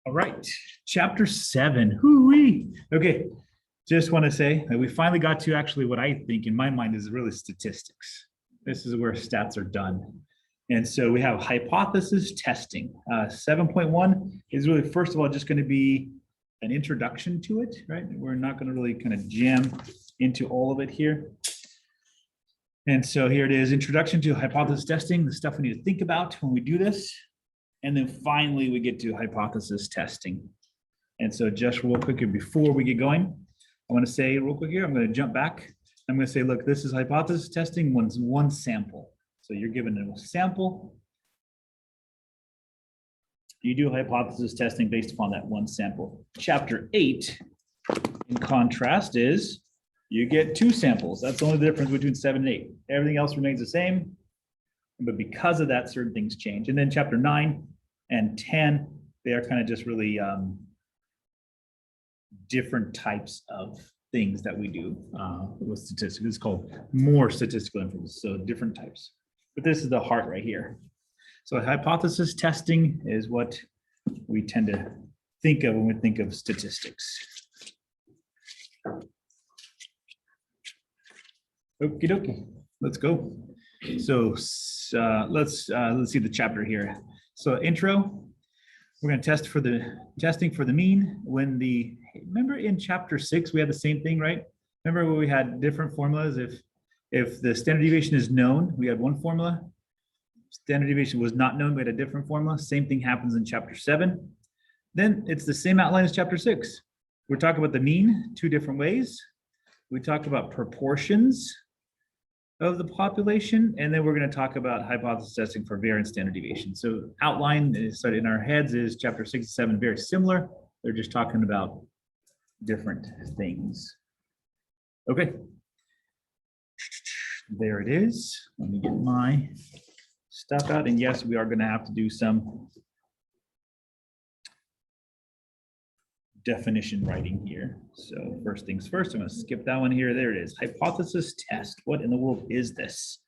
All right, chapter 7. Hoo-wee. Okay, just want to say that we finally got to actually what I think in my mind is really statistics. This is where stats are done. And so we have hypothesis testing. 7.1 is really, first of all, just going to be an introduction to it, right? We're not going to really kind of jam into all of it here. And so here it is, introduction to hypothesis testing, the stuff we need to think about when we do this. And then finally, we get to hypothesis testing. And so just real quick here, before we get going, I want to say real quick here, I'm going to jump back. I'm going to say, look, this is hypothesis testing, one sample. So you're given a sample. You do hypothesis testing based upon that one sample. Chapter 8, in contrast, is you get 2 samples. That's the only difference between 7 and 8. Everything else remains the same. But because of that, certain things change. And then chapter 9 and 10, they are kind of just really different types of things that we do with statistics. It's called more statistical information, so different types. But this is the heart right here. So hypothesis testing is what we tend to think of when we think of statistics. Okie dokie, let's go. So let's see the chapter here. So intro, we're going to test for the testing for the mean. Remember in chapter 6 we had the same thing, right? Remember where we had different formulas. If the standard deviation is known, we had one formula. Standard deviation was not known, we had a different formula. Same thing happens in chapter 7. Then it's the same outline as chapter 6. We're talking about the mean 2 different ways. We talk about proportions of the population, and then we're going to talk about hypothesis testing for variance standard deviation. So outline is started in our heads is chapter 6 and 7, very similar. They're just talking about different things. Okay. There it is. Let me get my stuff out. And yes, we are going to have to do some definition writing here. So first things first, I'm going to skip that one here. There it is. Hypothesis test. What in the world is this?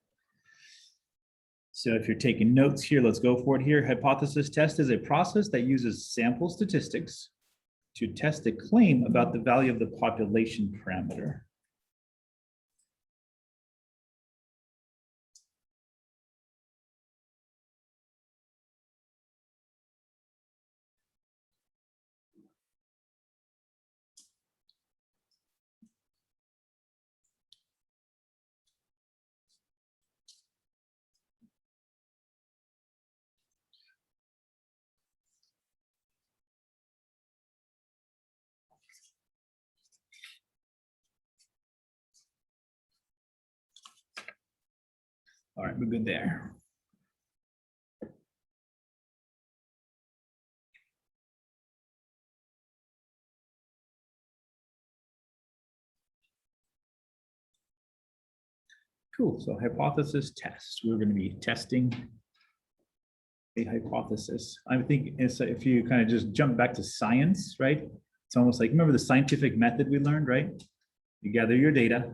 So if you're taking notes here, let's go for it here. Hypothesis test is a process that uses sample statistics to test a claim about the value of the population parameter. All right, we're good there. Cool, so hypothesis test. We're going to be testing a hypothesis. I think if you kind of just jump back to science, right? It's almost like, remember the scientific method we learned, right? You gather your data,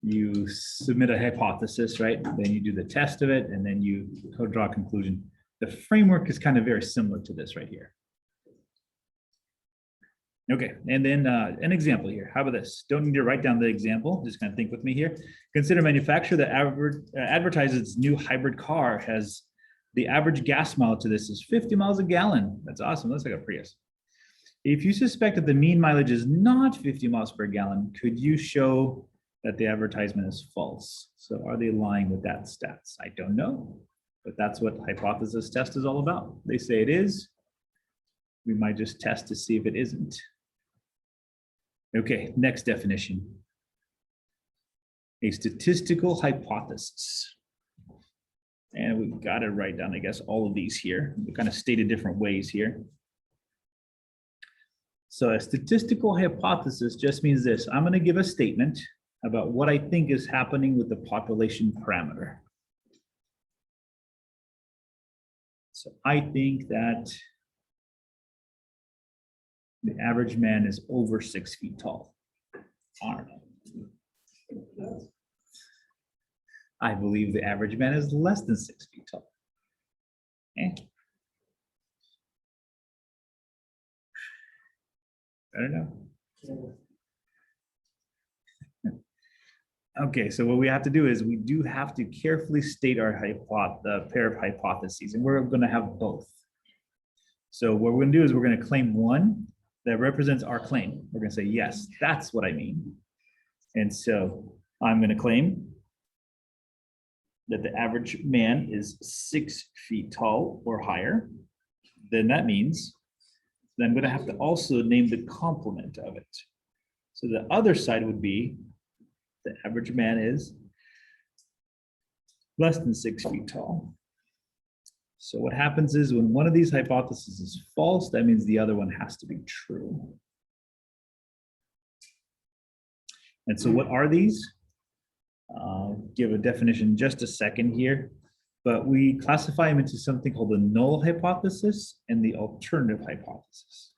you submit a hypothesis, right? Then you do the test of it, and then you draw a conclusion. The framework is kind of very similar to this right here. Okay, and then an example here. How about this? Don't need to write down the example. Just kind of think with me here. Consider a manufacturer that advertises its new hybrid car has the average gas mile to this is 50 miles a gallon. That's awesome. Looks like a Prius. If you suspect that the mean mileage is not 50 miles per gallon, could you show that the advertisement is false? So are they lying with that stats? I don't know, but that's what hypothesis test is all about. They say it is. We might just test to see if it isn't. Okay, next definition. A statistical hypothesis. And we've got to write down, I guess, all of these here. We kind of stated different ways here. So a statistical hypothesis just means this. I'm going to give a statement about what I think is happening with the population parameter. So I think that the average man is over 6 feet tall. All right. I believe the average man is less than 6 feet tall. Okay. I don't know. Okay, so what we have to do is we do have to carefully state our pair of hypotheses, and we're going to have both. So what we're going to do is we're going to claim one that represents our claim. We're going to say, yes, that's what I mean. And so I'm going to claim that the average man is 6 feet tall or higher. Then that means that I'm going to have to also name the complement of it. So the other side would be the average man is less than 6 feet tall. So what happens is when one of these hypotheses is false, that means the other one has to be true. And so what are these? I'll give a definition in just a second here, but we classify them into something called the null hypothesis and the alternative hypothesis.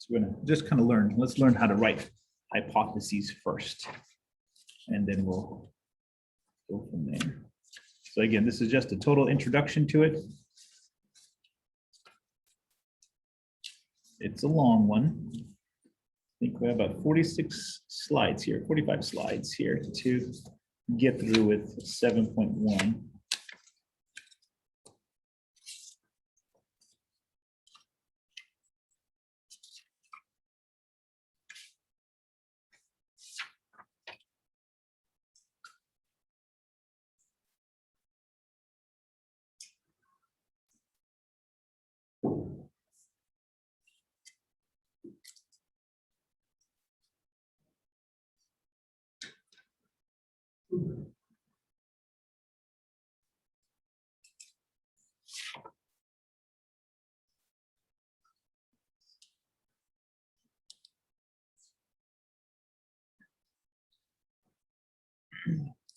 So we're going to just kind of let's learn how to write hypotheses first, and then we'll go from there. So again, this is just a total introduction to it. It's a long one. I think we have about 46 slides here, 45 slides here to get through with 7.1.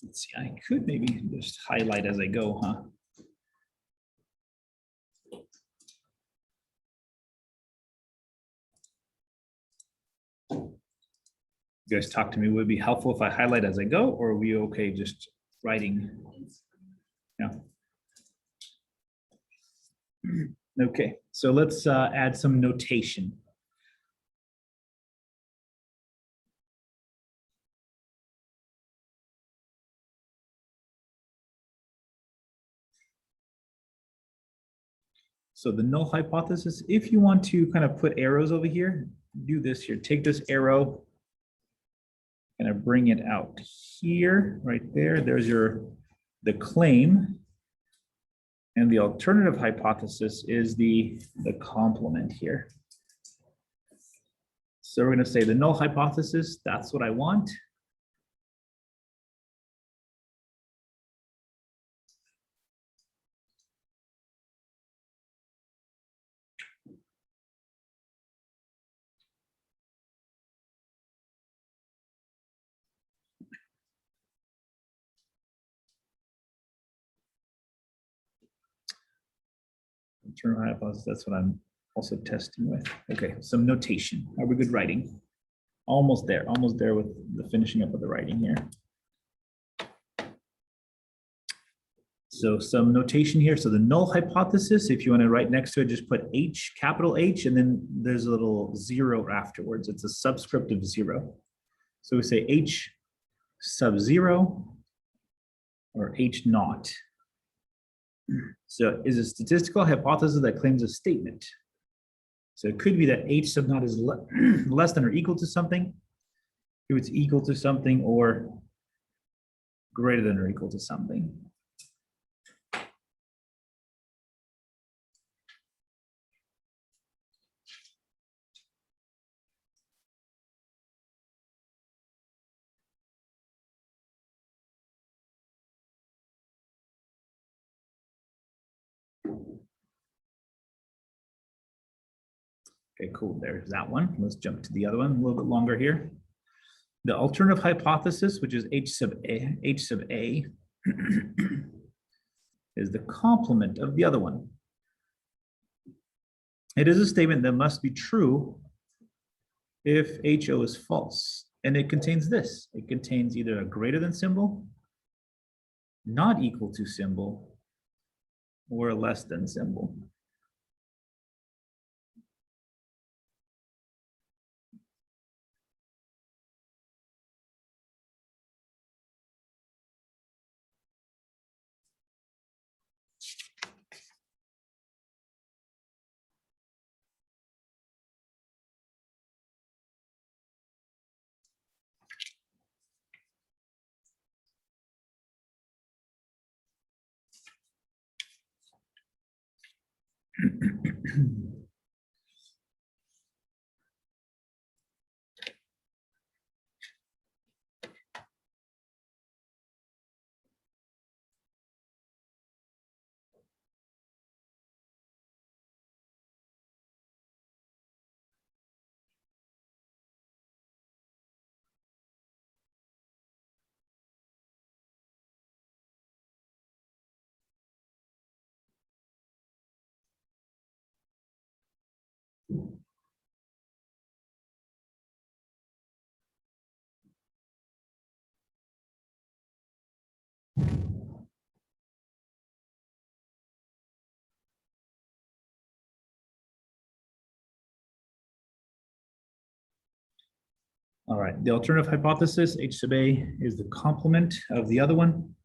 Let's see, I could maybe just highlight as I go, huh? You guys talk to me, would it be helpful if I highlight as I go, or are we okay just writing? Yeah. Okay, so let's add some notation. So the null hypothesis, if you want to kind of put arrows over here, do this here. Take this arrow, kind of bring it out here, right there. There's the claim. And the alternative hypothesis is the complement here. So we're going to say the null hypothesis, that's what I want. Internal hypothesis, that's what I'm also testing with. Okay, some notation. Are we good writing? Almost there with the finishing up of the writing here. So some notation here. So the null hypothesis, if you want to write next to it, just put H, capital H, and then there's a little 0 afterwards. It's a subscript of 0. So we say H sub 0 or H naught. So is a statistical hypothesis that claims a statement. So it could be that H sub naught is less than or equal to something, if it's equal to something, or greater than or equal to something. Okay, cool. There's that one. Let's jump to the other one a little bit longer here. The alternative hypothesis, which is H sub A, is the complement of the other one. It is a statement that must be true if HO is false. And it contains this. It contains either a greater than symbol, not equal to symbol, or a less than symbol. All right, the alternative hypothesis, H sub A, is the complement of the other one.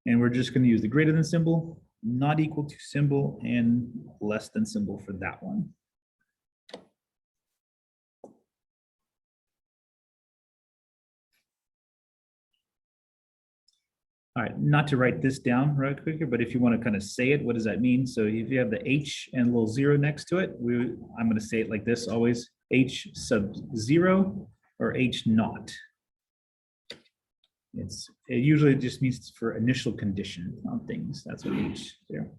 And we're just going to use the greater than symbol, not equal to symbol, and less than symbol for that one. All right, not to write this down right quicker, but if you want to kind of say it, what does that mean? So if you have the H and a little zero next to it, I'm going to say it like this always, H sub 0 or H naught. It usually just means for initial condition on things. That's what H there.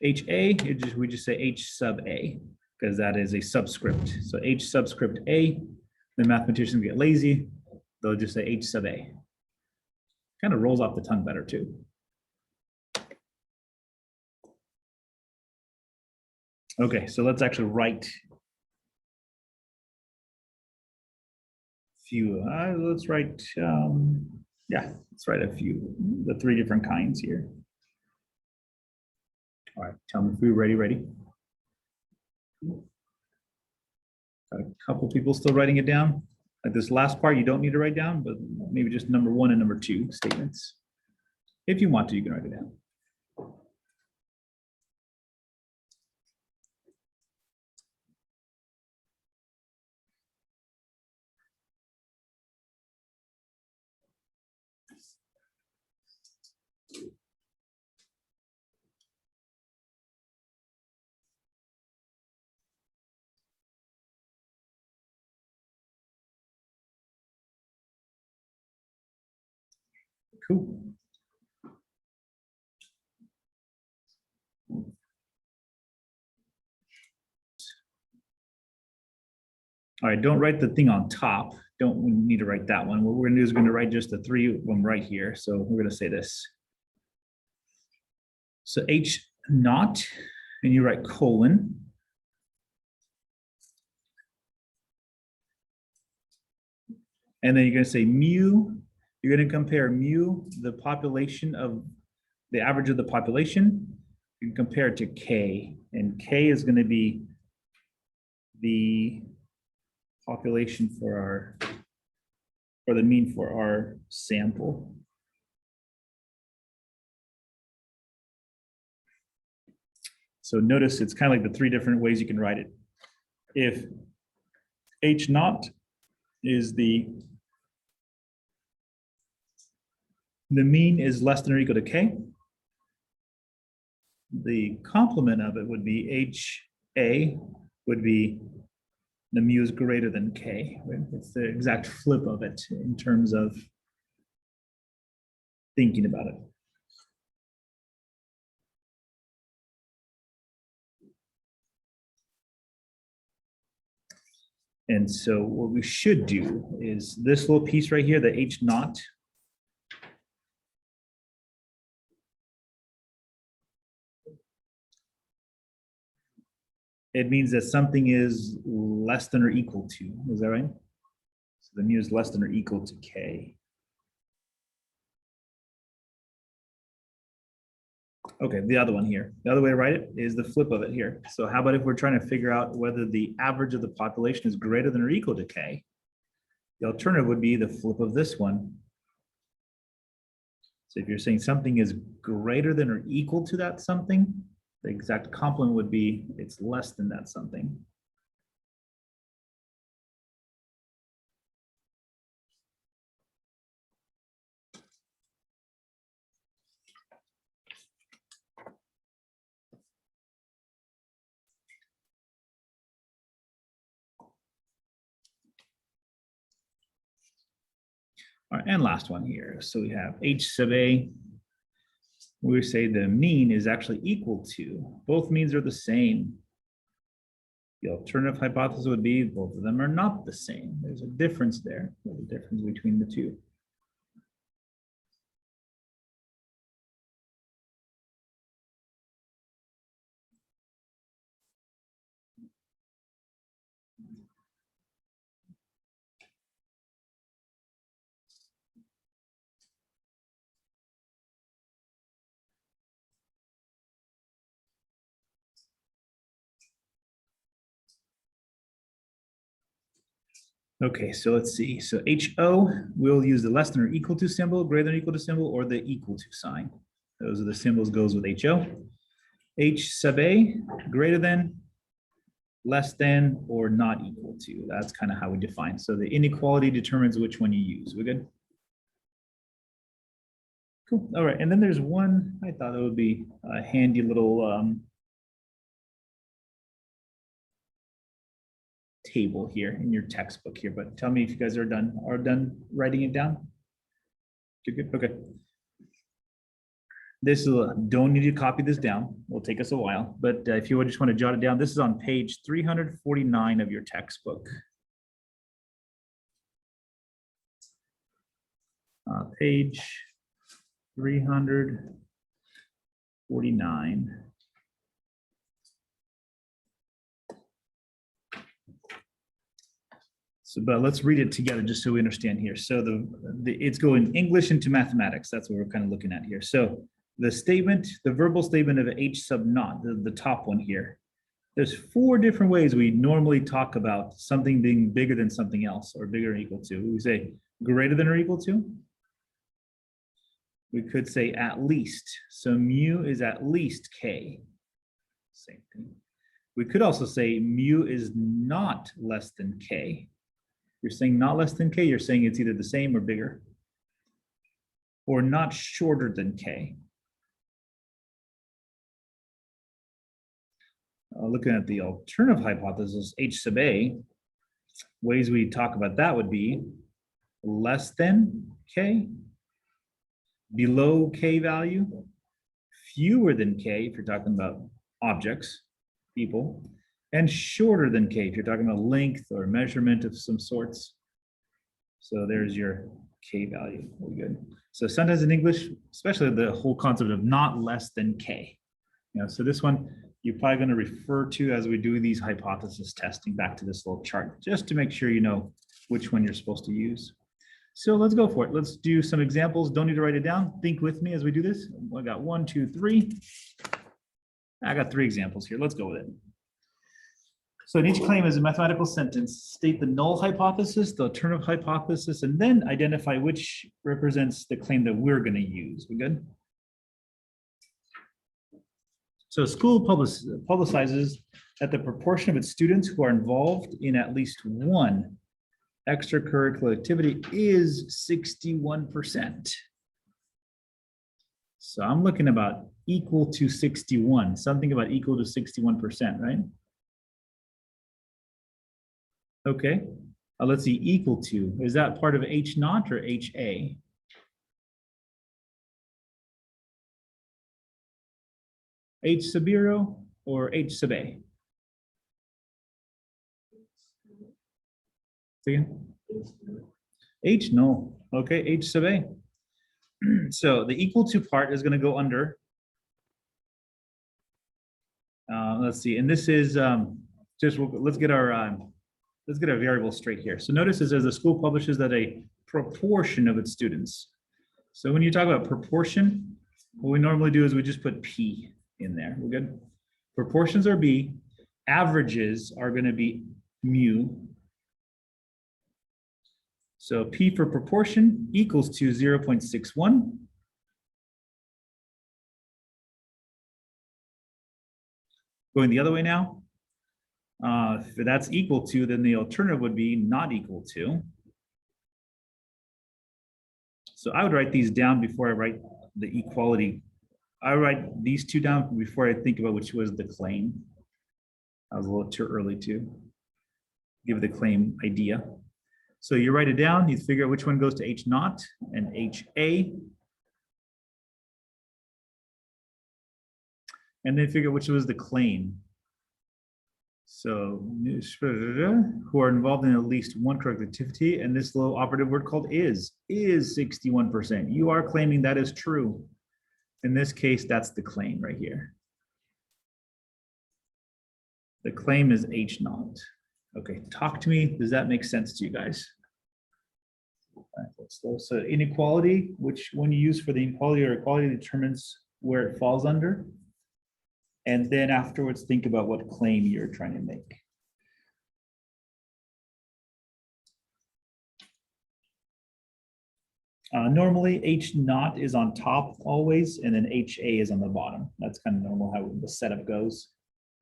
HA, we just say H sub A because that is a subscript. So H subscript A, the mathematicians get lazy. They'll just say H sub A. Kind of rolls off the tongue better too. Okay, so let's actually write few. Let's write, let's write a few, the 3 different kinds here. All right, tell me if we're ready. Got a couple people still writing it down. Like this last part, you don't need to write down, but maybe just number 1 and number 2 statements. If you want to, you can write it down. Cool. All right, don't write the thing on top. Don't need to write that one. What we're gonna do is we're gonna write just the 3 of them right here. So we're gonna say this. So H naught, and you write colon. And then you're gonna say mu, you're gonna compare mu, the population of the average of the population, you can compare it to K, and K is gonna be the population for the mean for our sample. So notice it's kind of like the 3 different ways you can write it. If H naught is the mean is less than or equal to K, the complement of it would be HA would be the mu is greater than K. It's the exact flip of it in terms of thinking about it. And so what we should do is this little piece right here, the H naught. it means that something is less than or equal to. Is that right? So the mu is less than or equal to K. Okay, the other one here. The other way to write it is the flip of it here. So how about if we're trying to figure out whether the average of the population is greater than or equal to K? The alternative would be the flip of this one. So if you're saying something is greater than or equal to that something, the exact complement would be it's less than that something. All right, and last one here. So we have H sub A. We say the mean is actually equal to, both means are the same. The alternative hypothesis would be both of them are not the same. There's a difference there. There's a difference between the two. Okay, so let's see. So HO, we'll use the less than or equal to symbol, greater than or equal to symbol, or the equal to sign. Those are the symbols goes with HO. H sub A, greater than, less than, or not equal to. That's kind of how we define. So the inequality determines which one you use. We're good? Cool. All right, and then there's one, I thought it would be a handy little table here in your textbook here, but tell me if you guys are done writing it down. Good. Okay. This is don't need to copy this down. Will take us a while, but if you just want to jot it down, this is on page 349 of your textbook. Page 349. So, but let's read it together just so we understand here. So it's going English into mathematics. That's what we're kind of looking at here. So the statement, the verbal statement of H sub naught, the top one here. There's 4 different ways we normally talk about something being bigger than something else or bigger or equal to. We say greater than or equal to. We could say at least. So mu is at least K. Same thing. We could also say mu is not less than K. You're saying not less than K, you're saying it's either the same or bigger. Or not shorter than K. Looking at the alternative hypothesis, H sub A, ways we talk about that would be less than K, below K value, fewer than K if you're talking about objects, people, and shorter than K if you're talking about length or measurement of some sorts. So there's your K value. Really good. So sometimes in English, especially the whole concept of not less than K. So this one you're probably going to refer to as we do these hypothesis testing back to this little chart, just to make sure you know which one you're supposed to use. So let's go for it. Let's do some examples. Don't need to write it down. Think with me as we do this. I got 1, 2, 3. I got 3 examples here. Let's go with it. So in each claim is a mathematical sentence. State the null hypothesis, the alternative hypothesis, and then identify which represents the claim that we're going to use. We good? So a school publicizes that the proportion of its students who are involved in at least one extracurricular activity is 61%. So I'm looking about equal to 61, something about equal to 61%, right? Okay, let's see, equal to, is that part of H naught or HA? H sub 0 or H sub A? Again? H, no. Okay, H sub A. So the equal to part is going to go under. Let's see, and this is let's get our variable straight here. So notice it says the school publishes that a proportion of its students. So when you talk about proportion, what we normally do is we just put P in there. We're good. Proportions are B. Averages are going to be mu. So P for proportion equals to 0.61. Going the other way now. If that's equal to, then the alternative would be not equal to. So I would write these down before I write the equality. I write these two down before I think about which was the claim. I was a little too early to give the claim idea. So you write it down, you figure out which one goes to H naught and HA. And then figure which was the claim. So who are involved in at least one correct activity, and this little operative word called is 61%. You are claiming that is true. In this case, that's the claim right here. The claim is H naught. Okay, talk to me. Does that make sense to you guys? So inequality, which one you use for the inequality or equality determines where it falls under. And then afterwards, think about what claim you're trying to make. Normally, H naught is on top always, and then HA is on the bottom. That's kind of normal how the setup goes.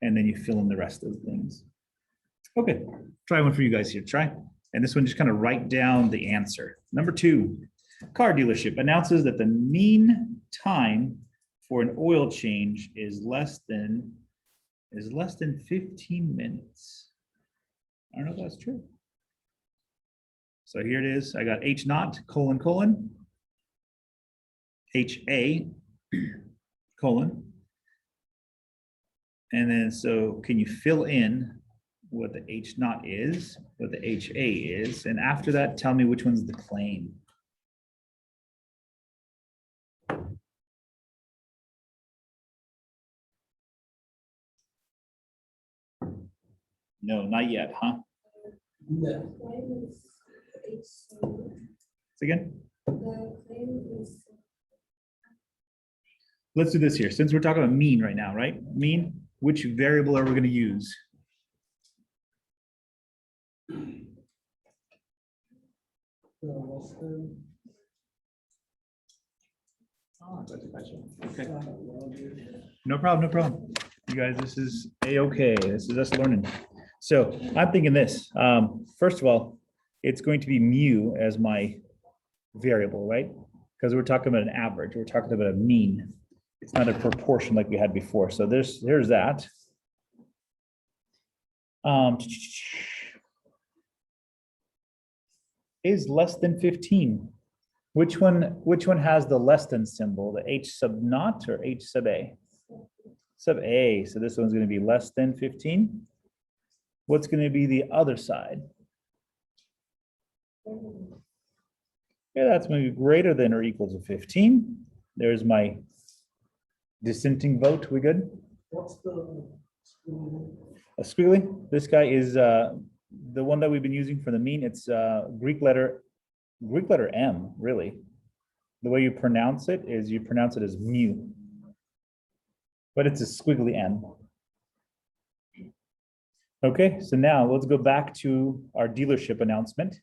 And then you fill in the rest of the things. Okay, try one for you guys here. Try. And this one, just kind of write down the answer. Number 2, car dealership announces that the mean time for an oil change is less than 15 minutes. I don't know if that's true. So here it is. I got H naught colon colon HA colon. And then so can you fill in what the H naught is, what the HA is, and after that tell me which one's the claim. No, not yet, huh? No. Again? Let's do this here. Since we're talking about mean right now, right? Mean, which variable are we going to use? Okay. No problem, no problem. You guys, this is A-okay. This is us learning. So I'm thinking this. First of all, it's going to be mu as my variable, right? Because we're talking about an average. We're talking about a mean. It's not a proportion like we had before. So there's that. Is less than 15. Which one has the less than symbol? The H sub naught or H sub A? Sub A. So this one's going to be less than 15. What's going to be the other side? Yeah, that's going to be greater than or equal to 15. There's my dissenting vote. We good? What's the a squiggly? This guy is the one that we've been using for the mean. It's Greek letter M, really. The way you pronounce it is you pronounce it as mu, but it's a squiggly M. Okay, so now let's go back to our dealership announcement.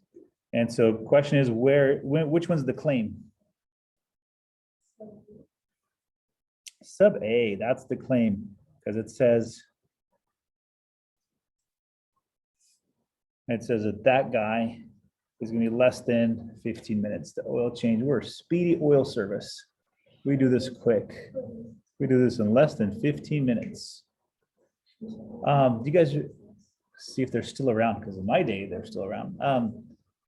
And so question is which one's the claim? Sub A, that's the claim, because it says that guy is going to be less than 15 minutes. The oil change, we're a speedy oil service. We do this quick. We do this in less than 15 minutes. Do you guys see if they're still around? Because in my day, they're still around.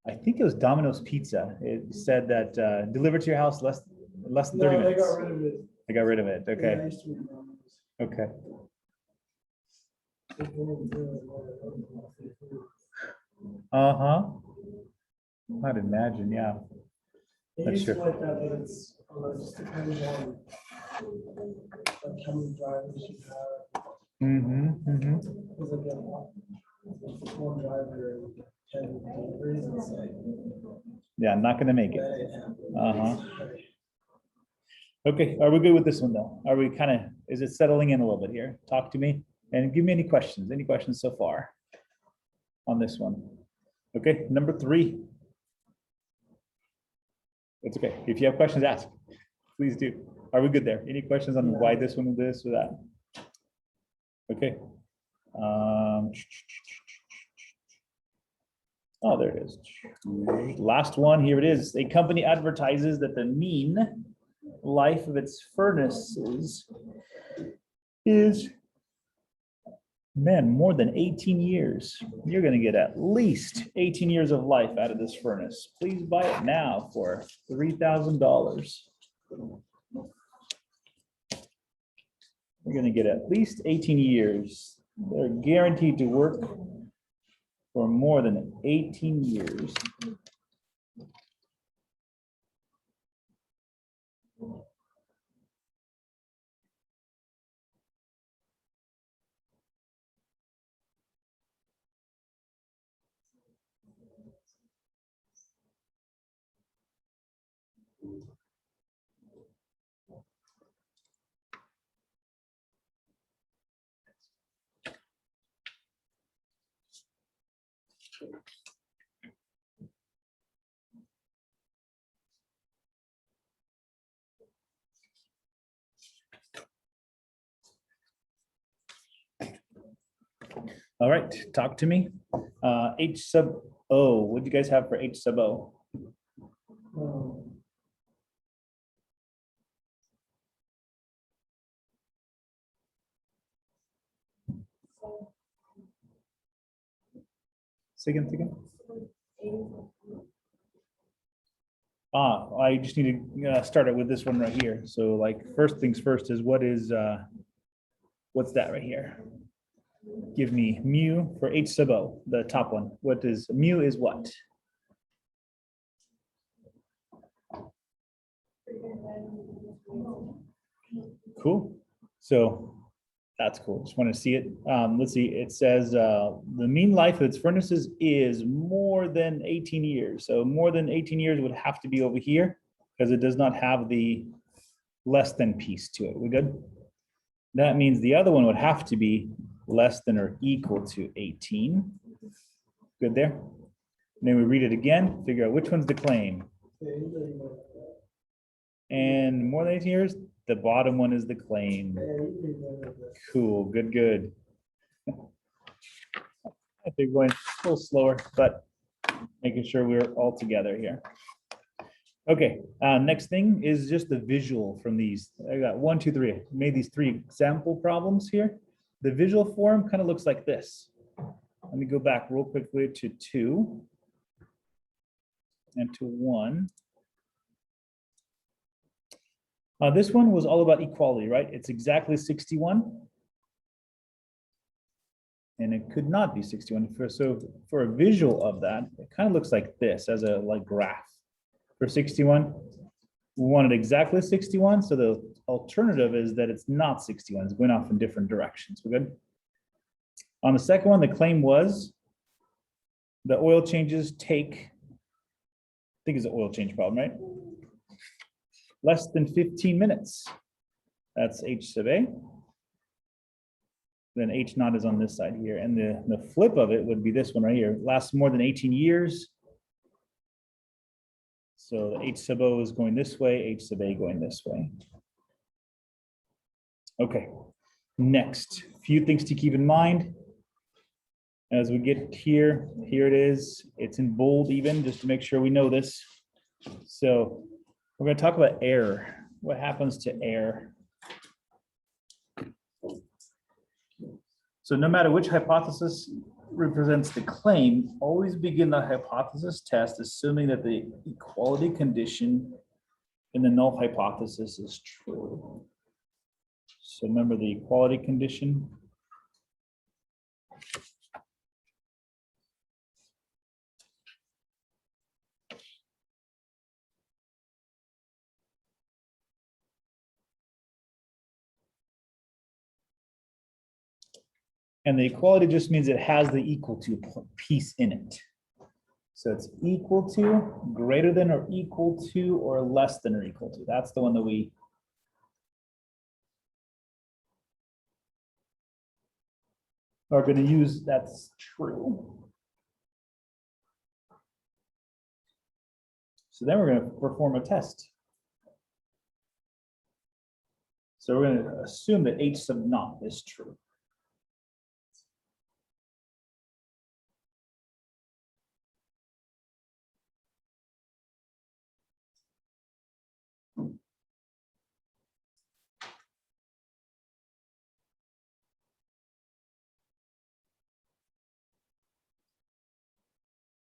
I think it was Domino's Pizza. It said that delivered to your house less than 30 minutes. They got rid of it. They got rid of it. Okay. Yeah, I used to eat Domino's. Okay. I'd imagine, yeah. It That's used to true. like that, but it's just depending on like how many drivers you have. Because again, if it's one driver, 10 deliveries, it's like, Yeah, not gonna make it. that ain't happening. Uh-huh. Okay, are we good with this one though? Are we kind of, is it settling in a little bit here? Talk to me and give me any questions so far on this one? Okay, number 3. It's okay. If you have questions, ask. Please do. Are we good there? Any questions on why this one, this or that? Okay. Oh, there it is. Last one, here it is. A company advertises that the mean life of its furnaces is, man, more than 18 years. You're gonna get at least 18 years of life out of this furnace. Please buy it now for $3,000. You're gonna get at least 18 years. They're guaranteed to work for more than 18 years. All right, talk to me. H sub O, what do you guys have for H sub O? Um, Say again. I just need to start it with this one right here. So like first things first is what's that right here? Give me mu for H sub O, the top one. What is mu is what? Cool. So that's cool. Just want to see it. Let's see. It says the mean life of its furnaces is more than 18 years. So more than 18 years would have to be over here because it does not have the less than piece to it. We good? That means the other one would have to be less than or equal to 18. Good there? And then we read it again, figure out which one's the claim. And more than 18 years, the bottom one is the claim. Cool, good. I think going a little slower, but making sure we're all together here. Okay, next thing is just the visual from these. I got 1, 2, 3. Made these 3 example problems here. The visual form kind of looks like this. Let me go back real quickly to 2 and to 1. This one was all about equality, right? It's exactly 61. And it could not be 61. So for a visual of that, it kind of looks like this as a graph. For 61, we wanted exactly 61. So the alternative is that it's not 61. It's going off in different directions. We're good. On the second one, the claim was the oil changes take, I think it's an oil change problem, right? Less than 15 minutes. That's H sub A. Then H naught is on this side here. And the flip of it would be this one right here. Lasts more than 18 years. So the H sub O is going this way, H sub A going this way. Okay, next, few things to keep in mind. As we get here it is. It's in bold even, just to make sure we know this. So we're going to talk about air. What happens to air? So no matter which hypothesis represents the claim, always begin the hypothesis test assuming that the equality condition in the null hypothesis is true. So remember the equality condition. And the equality just means it has the equal to piece in it. So it's equal to, greater than or equal to, or less than or equal to. That's the one that we are going to use. That's true. So then we're going to perform a test. So we're going to assume that H sub naught is true.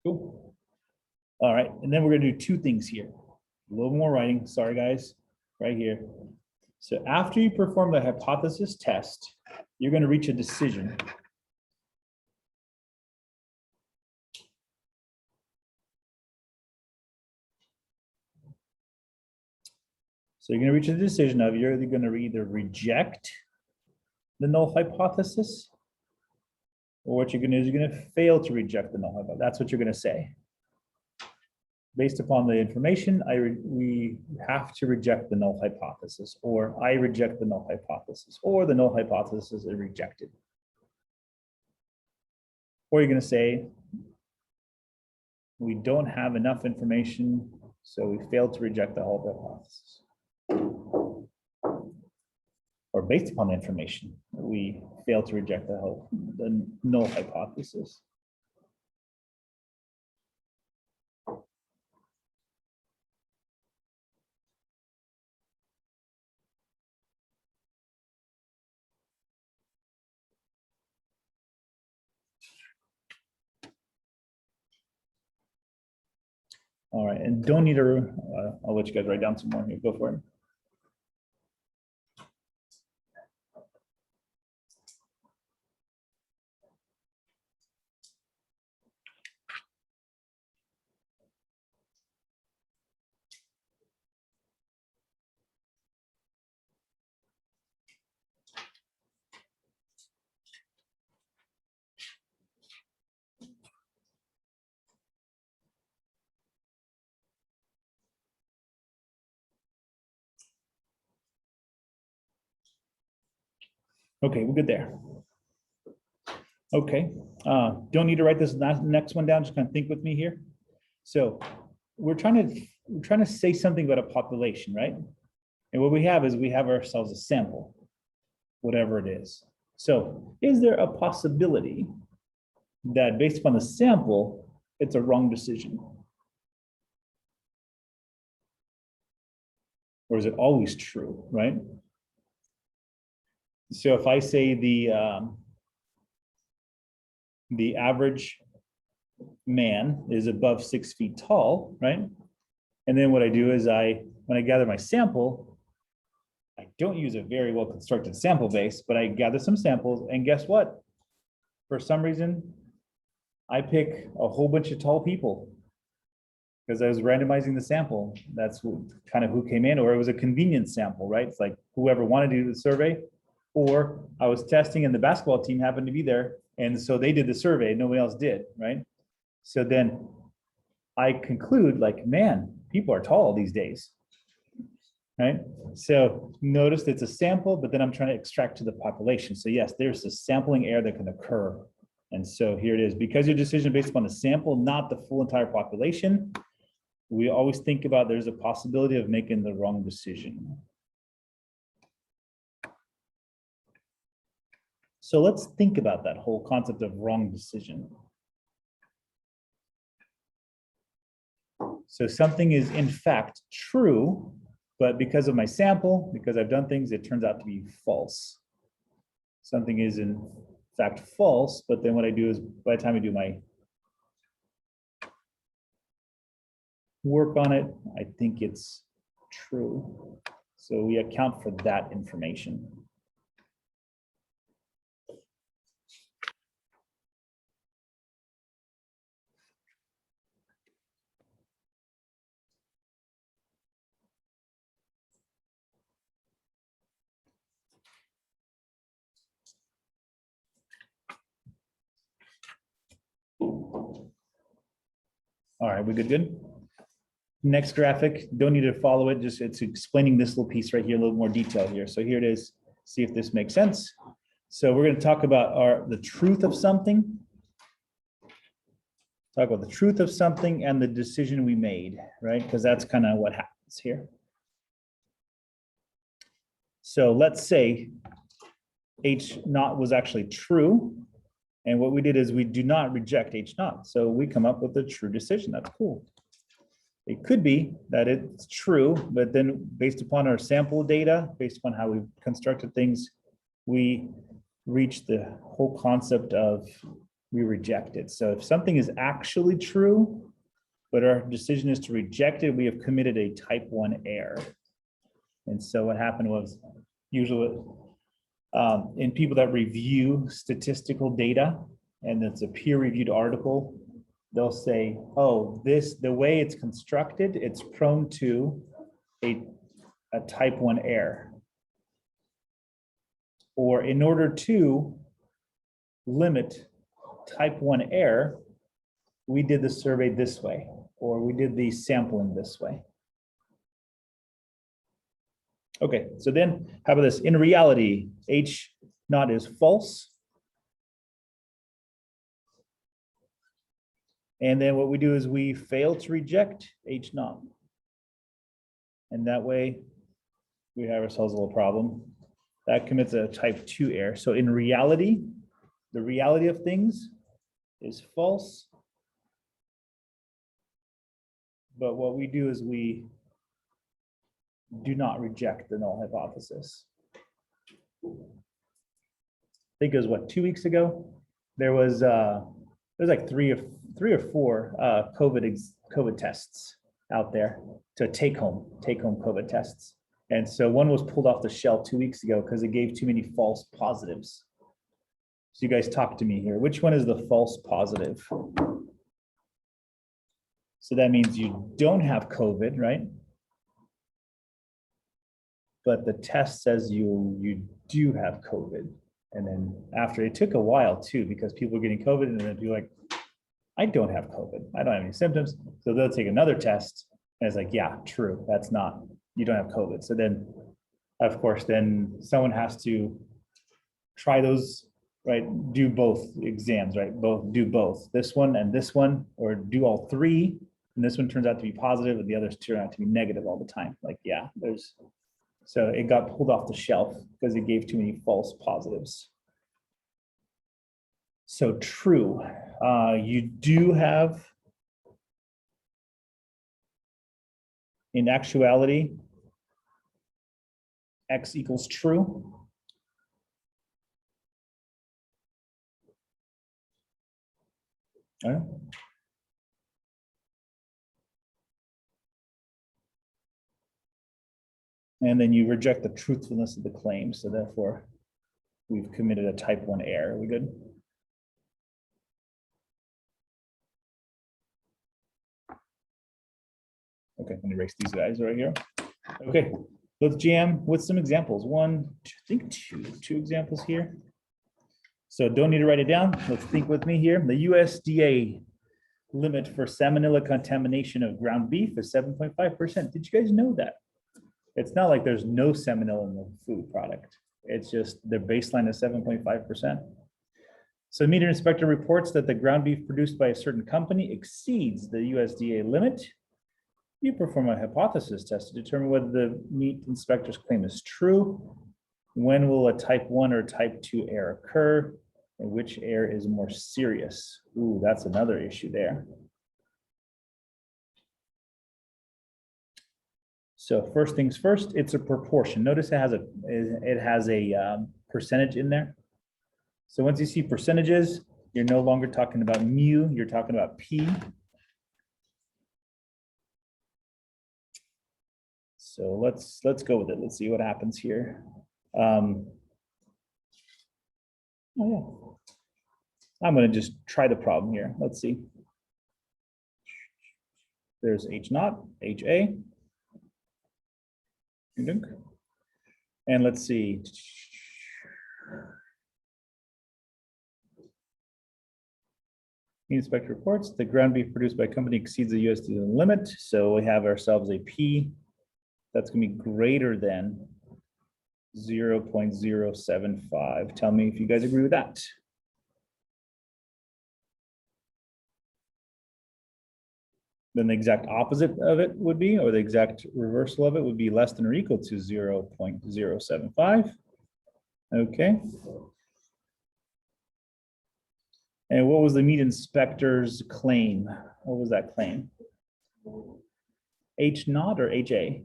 Cool. All right, and then we're going to do two things here. A little more writing. Sorry, guys. Right here. So after you perform the hypothesis test, you're going to reach a decision. So you're going to reach a decision of you're going to either reject the null hypothesis, or what you're going to do is you're going to fail to reject the null hypothesis. That's what you're going to say. Based upon the information, we have to reject the null hypothesis, or I reject the null hypothesis, or the null hypothesis is rejected. Or you're going to say, we don't have enough information, so we failed to reject the null hypothesis. Or based upon the information, we fail to reject the null hypothesis. All right, and don't need to, I'll let you guys write down some more here. Go for it. Okay, we're good there. Okay, don't need to write this next one down, just kind of think with me here. So we're trying to say something about a population, right? And what we have is we have ourselves a sample, whatever it is. So is there a possibility that based upon the sample, it's a wrong decision? Or is it always true, right? So if I say the average man is above 6 feet tall, right? And then what I do is when I gather my sample, I don't use a very well constructed sample base, but I gather some samples, and guess what? For some reason, I pick a whole bunch of tall people because I was randomizing the sample. That's kind of who came in, or it was a convenience sample, right? It's like whoever wanted to do the survey, or I was testing and the basketball team happened to be there. And so they did the survey, nobody else did, right? So then I conclude like, man, people are tall these days, right? So notice it's a sample, but then I'm trying to extract to the population. So yes, there's a sampling error that can occur. And so here it is, because your decision based upon the sample, not the full entire population, we always think about there's a possibility of making the wrong decision. So let's think about that whole concept of wrong decision. So something is in fact true, but because of my sample, because I've done things, it turns out to be false. Something is in fact false, but then what I do is by the time I do my work on it, I think it's true. So we account for that information. All right, we good? Next graphic, don't need to follow it, just it's explaining this little piece right here, a little more detail here. So here it is, see if this makes sense. So we're going to talk about the truth of something. Talk about the truth of something and the decision we made, right? Because that's kind of what happens here. So let's say H naught was actually true. And what we did is we do not reject H naught. So we come up with a true decision. That's cool. It could be that it's true, but then based upon our sample data, based upon how we've constructed things, we reach the whole concept of we reject it. So if something is actually true, but our decision is to reject it, we have committed a type 1 error. And so what happened was usually in people that review statistical data, and it's a peer-reviewed article, they'll say, oh, the way it's constructed, it's prone to a type 1 error. Or in order to limit type 1 error, we did the survey this way, or we did the sampling this way. Okay, so then how about this? In reality, H naught is false. And then what we do is we fail to reject H naught. And that way we have ourselves a little problem. That commits a type 2 error. So in reality, the reality of things is false. But what we do is we do not reject the null hypothesis. I think it was what, 2 weeks ago? There was like three or four COVID tests out there to take home COVID tests. And so one was pulled off the shelf 2 weeks ago because it gave too many false positives. So you guys talk to me here. Which one is the false positive? So that means you don't have COVID, right? But the test says you do have COVID. And then after, it took a while too, because people were getting COVID and then be like, I don't have COVID. I don't have any symptoms. So they'll take another test and it's like, yeah, true. That's not, you don't have COVID. So then, of course, then someone has to try those, right? Do both exams, right? Do both, this one and this one, or do all three. And this one turns out to be positive and the others turn out to be negative all the time. Like, yeah, so it got pulled off the shelf because it gave too many false positives. So true, you do have, in actuality, X equals true. All right. And then you reject the truthfulness of the claim. So therefore, we've committed a type 1 error. Are we good? Okay, I'm gonna erase these guys right here. Okay, let's jam with some examples. I think two examples here. So don't need to write it down. Let's think with me here. The USDA limit for salmonella contamination of ground beef is 7.5%. Did you guys know that? It's not like there's no salmonella in the food product. It's just their baseline is 7.5%. So the meat inspector reports that the ground beef produced by a certain company exceeds the USDA limit. You perform a hypothesis test to determine whether the meat inspector's claim is true. When will a type 1 or type 2 error occur? And which error is more serious? Ooh, that's another issue there. So first things first, it's a proportion. Notice it has a percentage in there. So once you see percentages, you're no longer talking about mu, you're talking about p. So let's go with it. Let's see what happens here. Oh yeah, I'm going to just try the problem here. Let's see. There's H naught, HA. And let's see. Mean inspector reports the ground beef produced by company exceeds the USDA limit. So we have ourselves a P that's going to be greater than 0.075. Tell me if you guys agree with that. Then the exact opposite of it would be, or the exact reversal of it would be less than or equal to 0.075. Okay. And what was the meat inspector's claim? What was that claim? H naught or HA?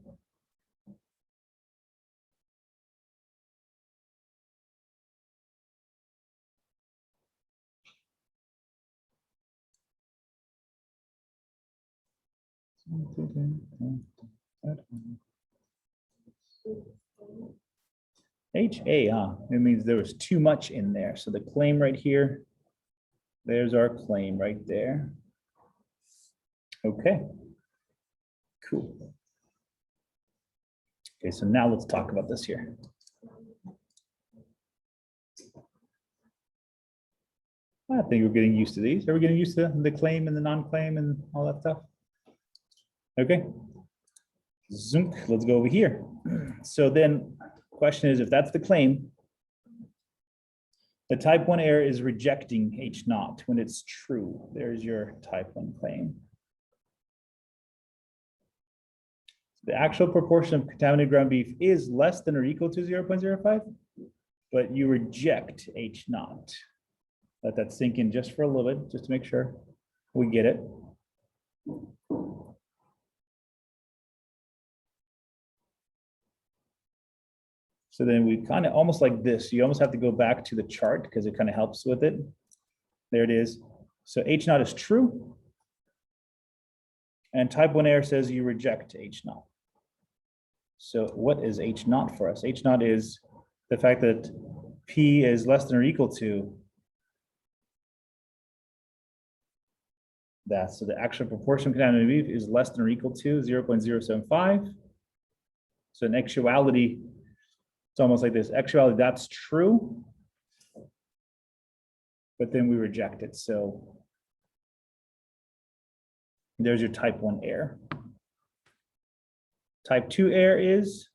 HA, huh? It means there was too much in there. So the claim right here, there's our claim right there. Okay, cool. Okay, so now let's talk about this here. I think we're getting used to these. Are we getting used to the claim and the non-claim and all that stuff? Okay. Zoom, let's go over here. So then question is, if that's the claim, the type 1 error is rejecting H naught when it's true. There's your type 1 claim. The actual proportion of contaminated ground beef is less than or equal to 0.05, but you reject H naught. Let that sink in just for a little bit, just to make sure we get it. So then we kind of almost like this. You almost have to go back to the chart because it kind of helps with it. There it is. So H naught is true. And type 1 error says you reject H naught. So what is H naught for us? H naught is the fact that P is less than or equal to that. So the actual proportion of contaminated beef is less than or equal to 0.075. So in actuality, it's almost like this. Actuality, that's true. But then we reject it. So there's your type 1 error. Type 2 error is,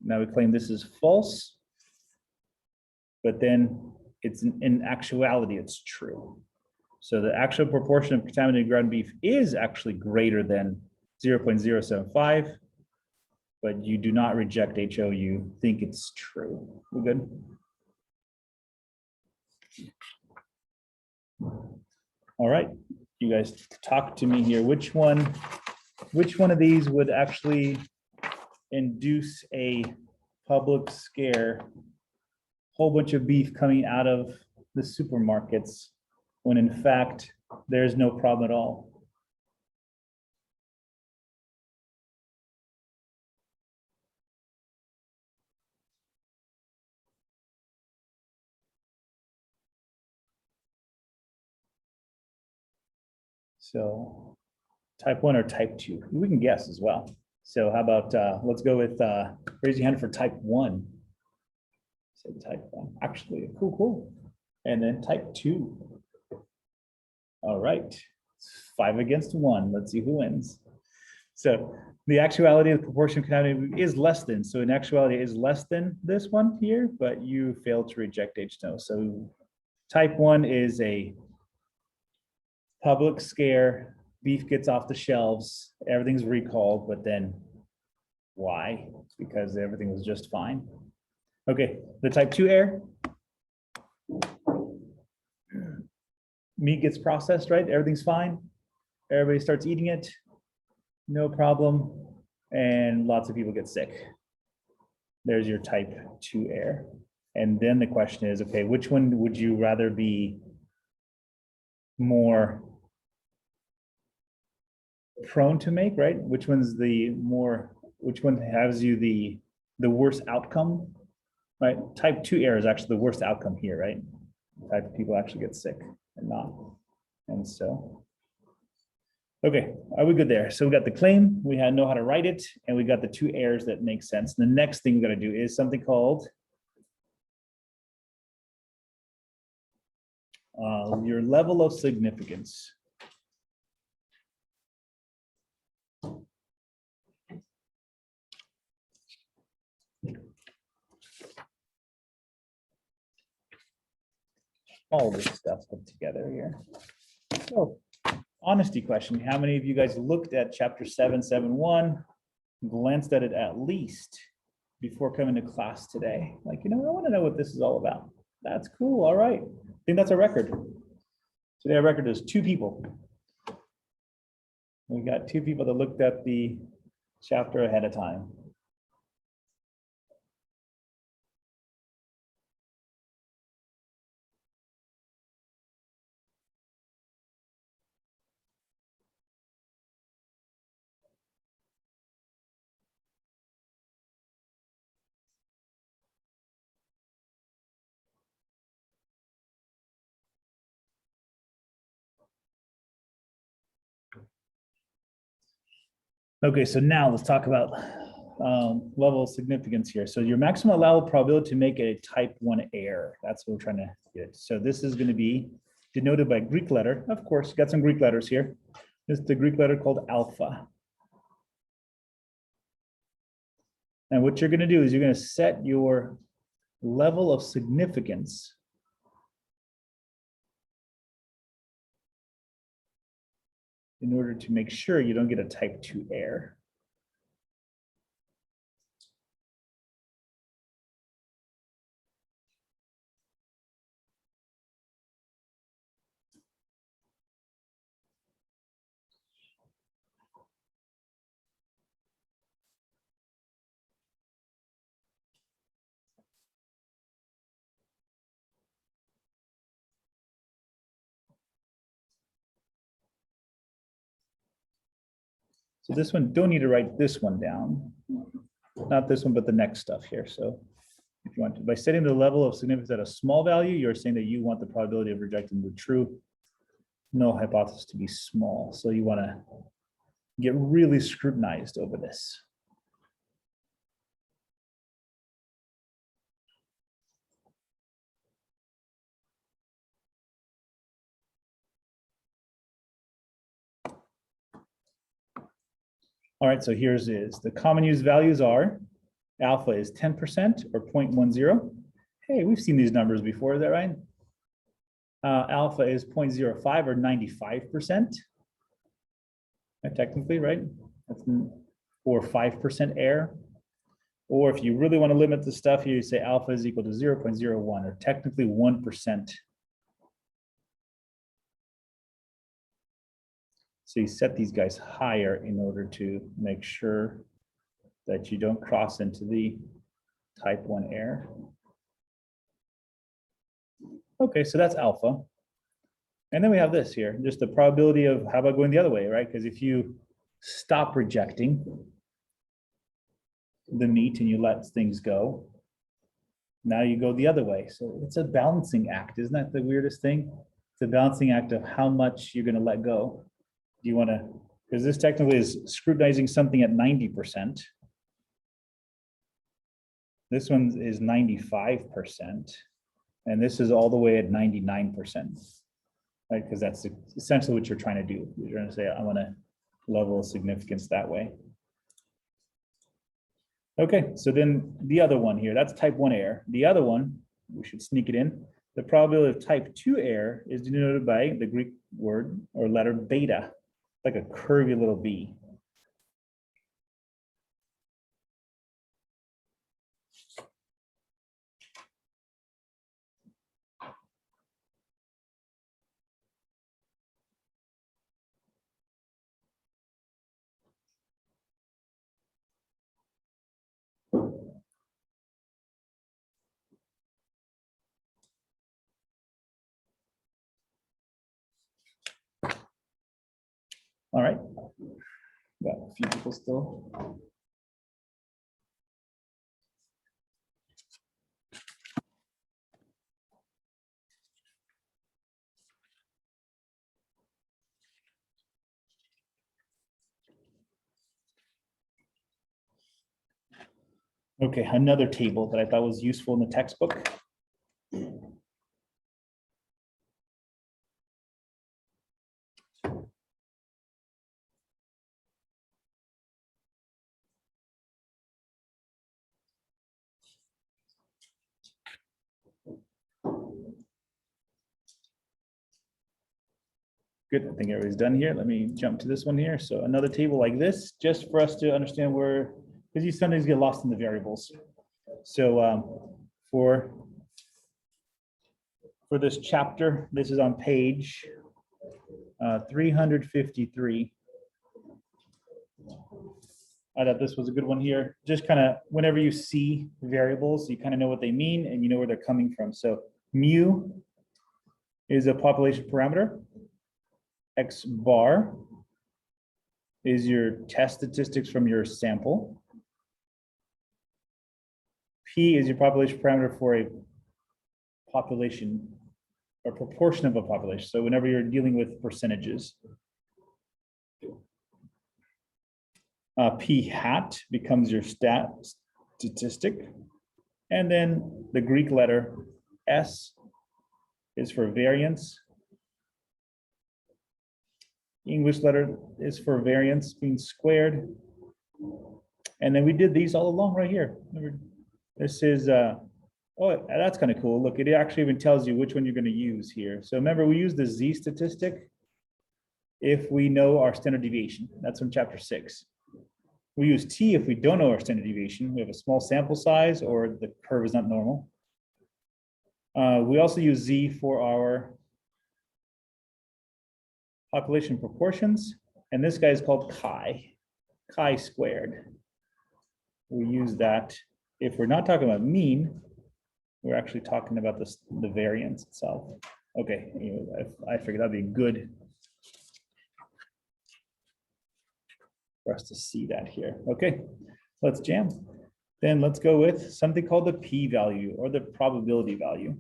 now we claim this is false, but then it's in actuality, it's true. So the actual proportion of contaminated ground beef is actually greater than 0.075, but you do not reject HO, you think it's true. We're good? All right, you guys talk to me here. Which one of these would actually induce a public scare, whole bunch of beef coming out of the supermarkets when in fact there's no problem at all? So type 1 or type 2? We can guess as well. So how about, let's go with, raise your hand for type 1. Say type 1, actually, cool. And then type 2. All right, 5 against 1. Let's see who wins. So the actuality of the proportion of contaminated is less than. So in actuality it is less than this one here, but you failed to reject H2. So type 1 is a public scare. Beef gets off the shelves, everything's recalled, but then why? Because everything was just fine. Okay, the type 2 error. Meat gets processed, right? Everything's fine. Everybody starts eating it, no problem, and lots of people get sick. There's your type 2 error. And then the question is, okay, which one would you rather be more prone to make, right? Which one has you the worst outcome, right? Type 2 error is actually the worst outcome here, right? Type of people actually get sick and not. And so, okay, are we good there? So we got the claim, we know how to write it, and we got the 2 errors that make sense. The next thing we got to do is something called Your level of significance. All this stuff put together here. So, honesty question. How many of you guys looked at chapter 771, glanced at it at least before coming to class today? Like, I want to know what this is all about. That's cool. All right. I think that's a record. Today our record is 2 people. We got 2 people that looked at the chapter ahead of time. Okay, so now let's talk about level of significance here. So your maximum allowable probability to make a type 1 error. That's what we're trying to get. So this is going to be denoted by Greek letter. Of course, got some Greek letters here. This is the Greek letter called alpha. And what you're going to do is you're going to set your level of significance in order to make sure you don't get a type 2 error. So this one, don't need to write this one down. Not this one, but the next stuff here. So if you want to, by setting the level of significance at a small value, you're saying that you want the probability of rejecting the true null hypothesis to be small. So you want to get really scrutinized over this. All right, so here's is the common use values are alpha is 10% or 0.10. Hey, we've seen these numbers before, is that right? Alpha is 0.05 or 95%. Technically, right? That's, or 5% error. Or if you really want to limit the stuff here, you say alpha is equal to 0.01 or technically 1%. So you set these guys higher in order to make sure that you don't cross into the type 1 error. Okay, so that's alpha. And then we have this here, just the probability of how about going the other way, right? Because if you stop rejecting the meat and you let things go, now you go the other way. So it's a balancing act. Isn't that the weirdest thing? It's a balancing act of how much you're going to let go. Do you want to, because this technically is scrutinizing something at 90%. This one is 95%. And this is all the way at 99%. Right? Because that's essentially what you're trying to do. You're trying to say, I want to level of significance that way. Okay, so then the other one here, that's type 1 error. The other one, we should sneak it in. The probability of type 2 error is denoted by the Greek word or letter beta, like a curvy little b. All right, got a few people still. Okay, another table that I thought was useful in the textbook. Good, I think everybody's done here. Let me jump to this one here. So another table like this, just for us to understand where, because you sometimes get lost in the variables. So for this chapter, this is on page 353. I thought this was a good one here. Just kind of whenever you see variables, you kind of know what they mean and you know where they're coming from. So mu is a population parameter. X bar is your test statistics from your sample. P is your population parameter for a population or proportion of a population. So whenever you're dealing with percentages. P hat becomes your statistic. And then the Greek letter S is for variance. English letter is for variance being squared. And then we did these all along right here. Remember, this is, oh, that's kind of cool. Look, it actually even tells you which one you're going to use here. So remember, we use the Z statistic if we know our standard deviation. That's from chapter 6. We use T if we don't know our standard deviation. We have a small sample size or the curve is not normal. We also use Z for our population proportions, and this guy is called chi squared. We use that if we're not talking about mean, we're actually talking about the variance itself. Okay, anyway, I figured that'd be good for us to see that here. Okay, let's jam. Then let's go with something called the p-value or the probability value.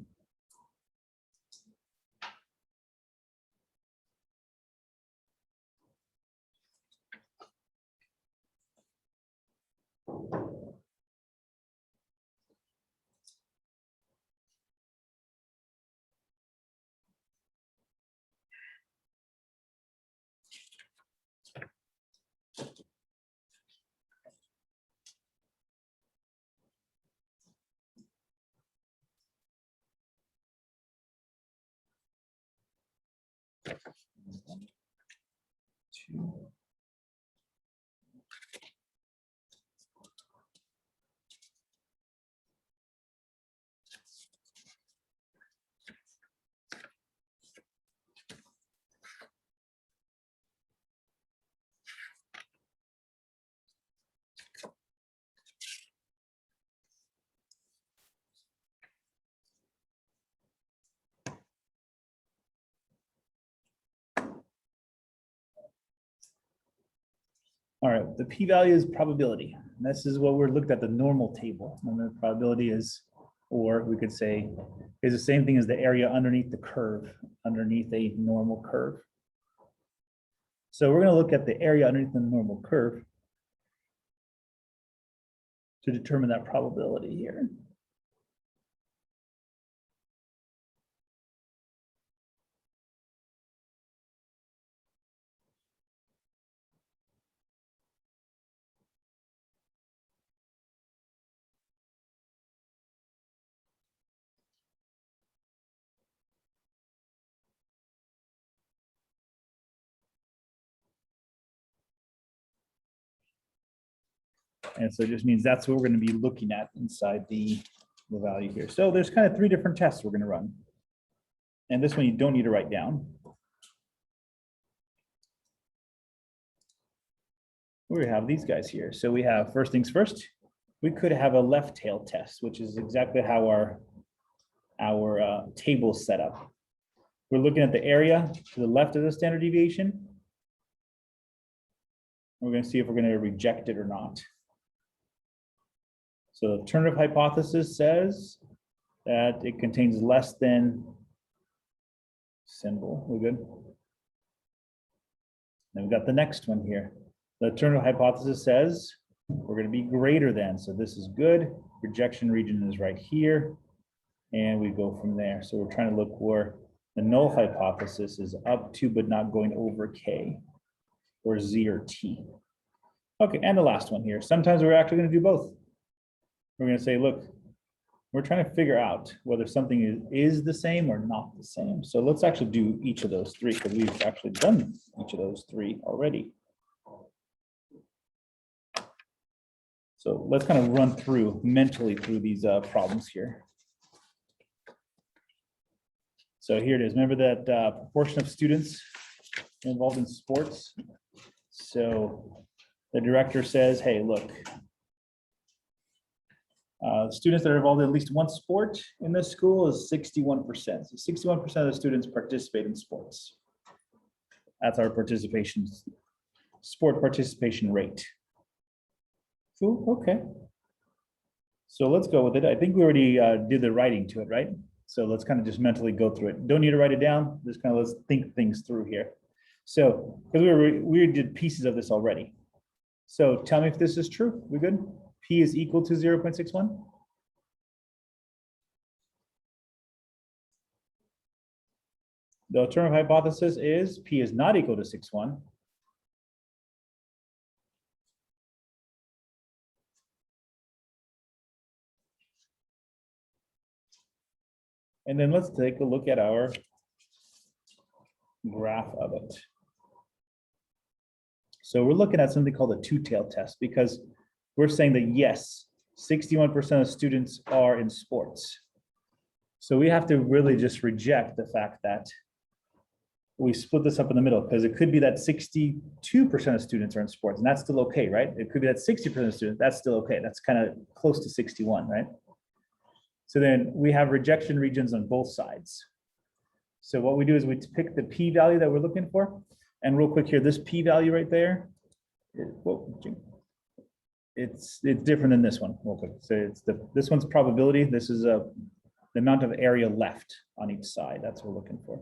All right, the p-value is probability. And this is what we're looked at, the normal table. And the probability is, or we could say, is the same thing as the area underneath the curve, underneath a normal curve. So we're going to look at the area underneath the normal curve to determine that probability here. And so it just means that's what we're going to be looking at inside the value here. So there's kind of 3 different tests we're going to run. And this one you don't need to write down. We have these guys here. So we have, first things first, we could have a left tail test, which is exactly how our table is set up. We're looking at the area to the left of the standard deviation. We're going to see if we're going to reject it or not. So the alternative hypothesis says that it contains less than symbol. We're good. Then we got the next one here. The alternative hypothesis says we're going to be greater than. So this is good. Rejection region is right here. And we go from there. So we're trying to look where the null hypothesis is up to, but not going over K or Z or T. Okay, and the last one here. Sometimes we're actually going to do both. We're going to say, look, We're trying to figure out whether something is the same or not the same. So let's actually do each of those three because we've actually done each of those three already. So let's kind of run through mentally through these problems here. So here it is. Remember that proportion of students involved in sports. So the director says, hey, look, students that are involved in at least one sport in this school is 61%. So 61% of the students participate in sports. That's our sport participation rate. Cool, okay. So let's go with it. I think we already did the writing to it, right? So let's kind of just mentally go through it. Don't need to write it down. Just kind of let's think things through here. So, because we did pieces of this already. So tell me if this is true. We good? P is equal to 0.61. The alternative hypothesis is P is not equal to 6.1. And then let's take a look at our graph of it. So we're looking at something called a two-tailed test because we're saying that yes, 61% of students are in sports. So we have to really just reject the fact that we split this up in the middle because it could be that 62% of students are in sports and that's still okay, right? It could be that 60% of students, that's still okay. That's kind of close to 61, right? So then we have rejection regions on both sides. So what we do is we pick the p-value that we're looking for. And real quick here, this p-value right there, it's different than this one. Real quick. So this one's probability. This is the amount of area left on each side. That's what we're looking for.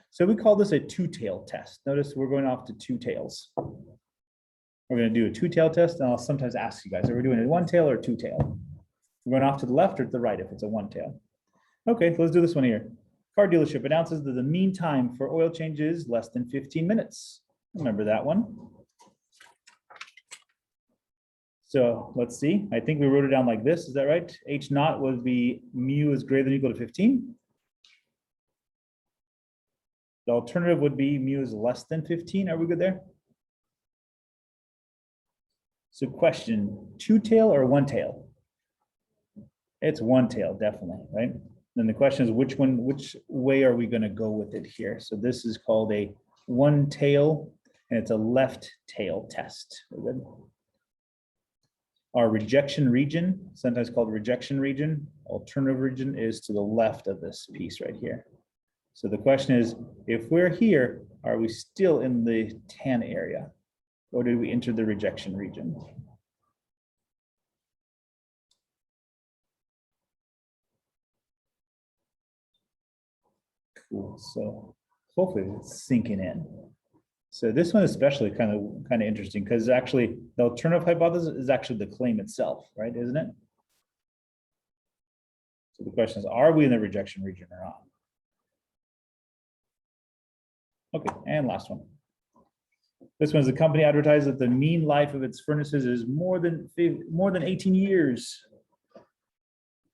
So we call this a two-tailed test. Notice we're going off to two tails. We're going to do a two-tailed test, and I'll sometimes ask you guys, are we doing a one-tail or a two-tail? We're going off to the left or to the right if it's a one-tail. Okay, so let's do this one here. Car dealership announces that the mean time for oil change is less than 15 minutes. Remember that one? So let's see. I think we wrote it down like this. Is that right? H naught would be mu is greater than or equal to 15. The alternative would be mu is less than 15. Are we good there? So question, two tail or one tail? It's one tail, definitely, right? Then the question is which way are we going to go with it here? So this is called a one tail and it's a left tail test. We're good. Our rejection region, sometimes called rejection region, alternative region is to the left of this piece right here. So the question is, if we're here, are we still in the tan area or did we enter the rejection region? Cool. So hopefully it's sinking in. So this one especially kind of interesting because actually the alternative hypothesis is actually the claim itself, right? Isn't it? So the question is, are we in the rejection region or not? Okay, and last one. This one is the company advertised that the mean life of its furnaces is more than 18 years.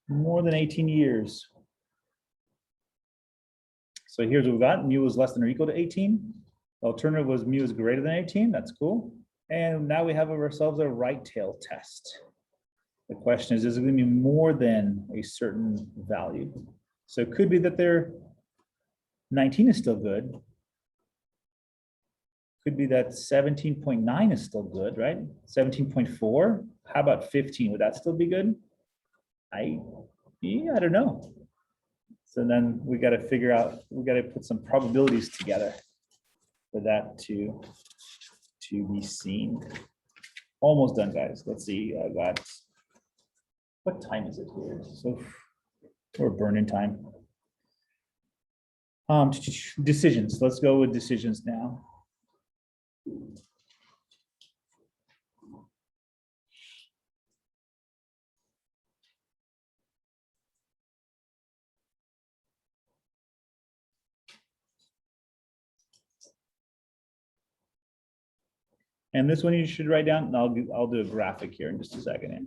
More than 18 years. So here's what we got. Mu is less than or equal to 18. The alternative was mu is greater than 18. That's cool. And now we have ourselves a right tail test. The question is it going to be more than a certain value? So it could be that they're 19 is still good. Could be that 17.9 is still good, right? 17.4. How about 15? Would that still be good? I don't know. So then we got to figure out, we got to put some probabilities together for that to be seen. Almost done, guys. Let's see. I got, what time is it here? So we're burning time. Decisions. Let's go with decisions now. And this one you should write down, and I'll do a graphic here in just a second.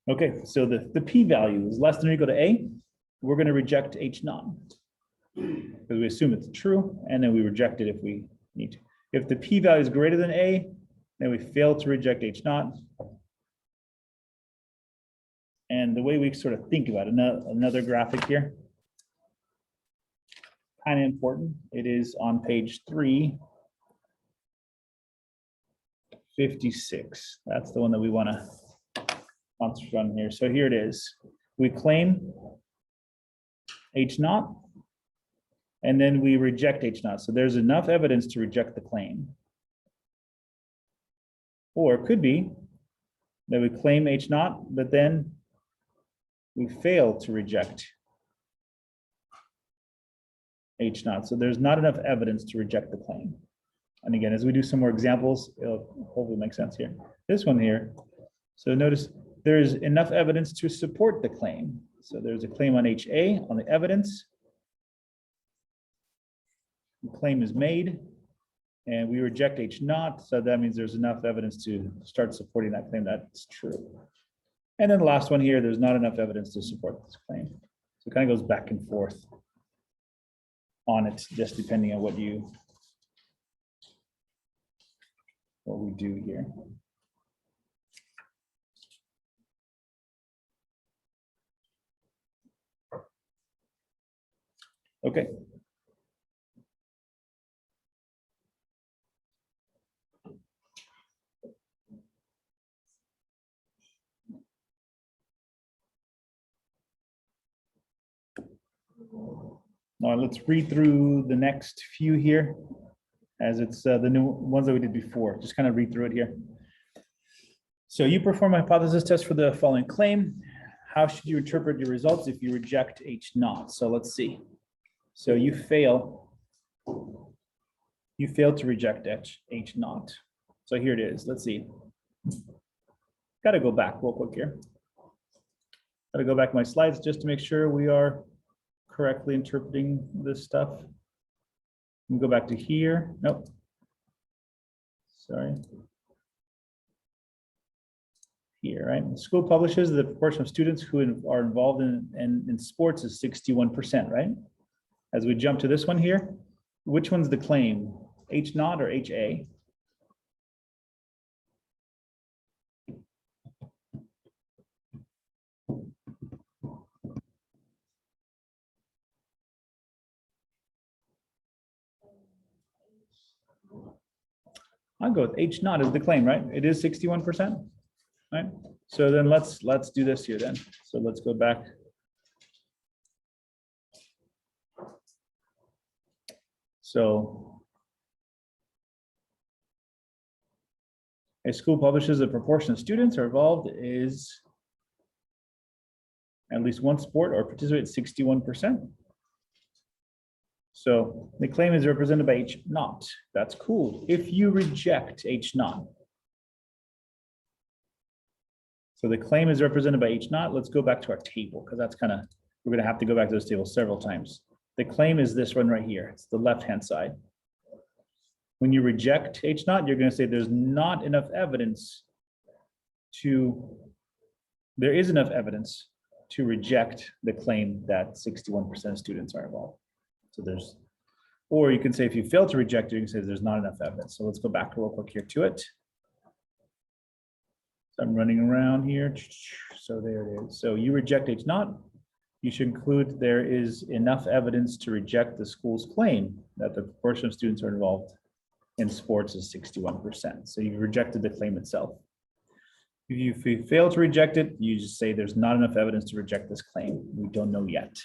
Okay, so the p-value is less than or equal to a, we're going to reject h naught because we assume it's true, and then we reject it if we need to. If the p-value is greater than a, then we fail to reject h naught. And the way we sort of think about it, another graphic here, kind of important. It is on page 356. That's the one that we want to concentrate on here. So here it is. We claim h naught, and then we reject h naught. So there's enough evidence to reject the claim. Or it could be that we claim h naught, but then we fail to reject h naught. So there's not enough evidence to reject the claim. And again, as we do some more examples, it'll hopefully make sense here. This one here, so notice there's enough evidence to support the claim. So there's a claim on HA on the evidence. The claim is made, and we reject h naught. So that means there's enough evidence to start supporting that claim that's true. And then the last one here, there's not enough evidence to support this claim. So it kind of goes back and forth on it, just depending on what we do here. Okay. Now let's read through the next few here, as it's the new ones that we did before. Just kind of read through it here. So you perform a hypothesis test for the following claim. How should you interpret your results if you reject h naught? So let's see. So you fail to reject h naught. So here it is. Let's see. Got to go back real quick here. Got to go back to my slides just to make sure we are correctly interpreting this stuff. And go back to here. Nope. Sorry. Here, right? The school publishes the proportion of students who are involved in sports is 61%, right? As we jump to this one here, which one's the claim? H naught or HA? I'll go with H naught as the claim, right? It is 61%, right? So then let's do this here then. So let's go back. So a school publishes a proportion of students are involved is at least one sport or participate 61%. So the claim is represented by H naught. That's cool. If you reject H naught. So the claim is represented by H naught. Let's go back to our table because that's kind of, we're going to have to go back to this table several times. The claim is this one right here. It's the left-hand side. When you reject H naught, you're going to say there's not enough evidence there is enough evidence to reject the claim that 61% of students are involved. So or you can say if you fail to reject it, you can say there's not enough evidence. So let's go back real quick here to it. So I'm running around here. So there it is. So you reject H naught. You should include there is enough evidence to reject the school's claim that the proportion of students are involved in sports is 61%. So you rejected the claim itself. If you fail to reject it, you just say there's not enough evidence to reject this claim. We don't know yet.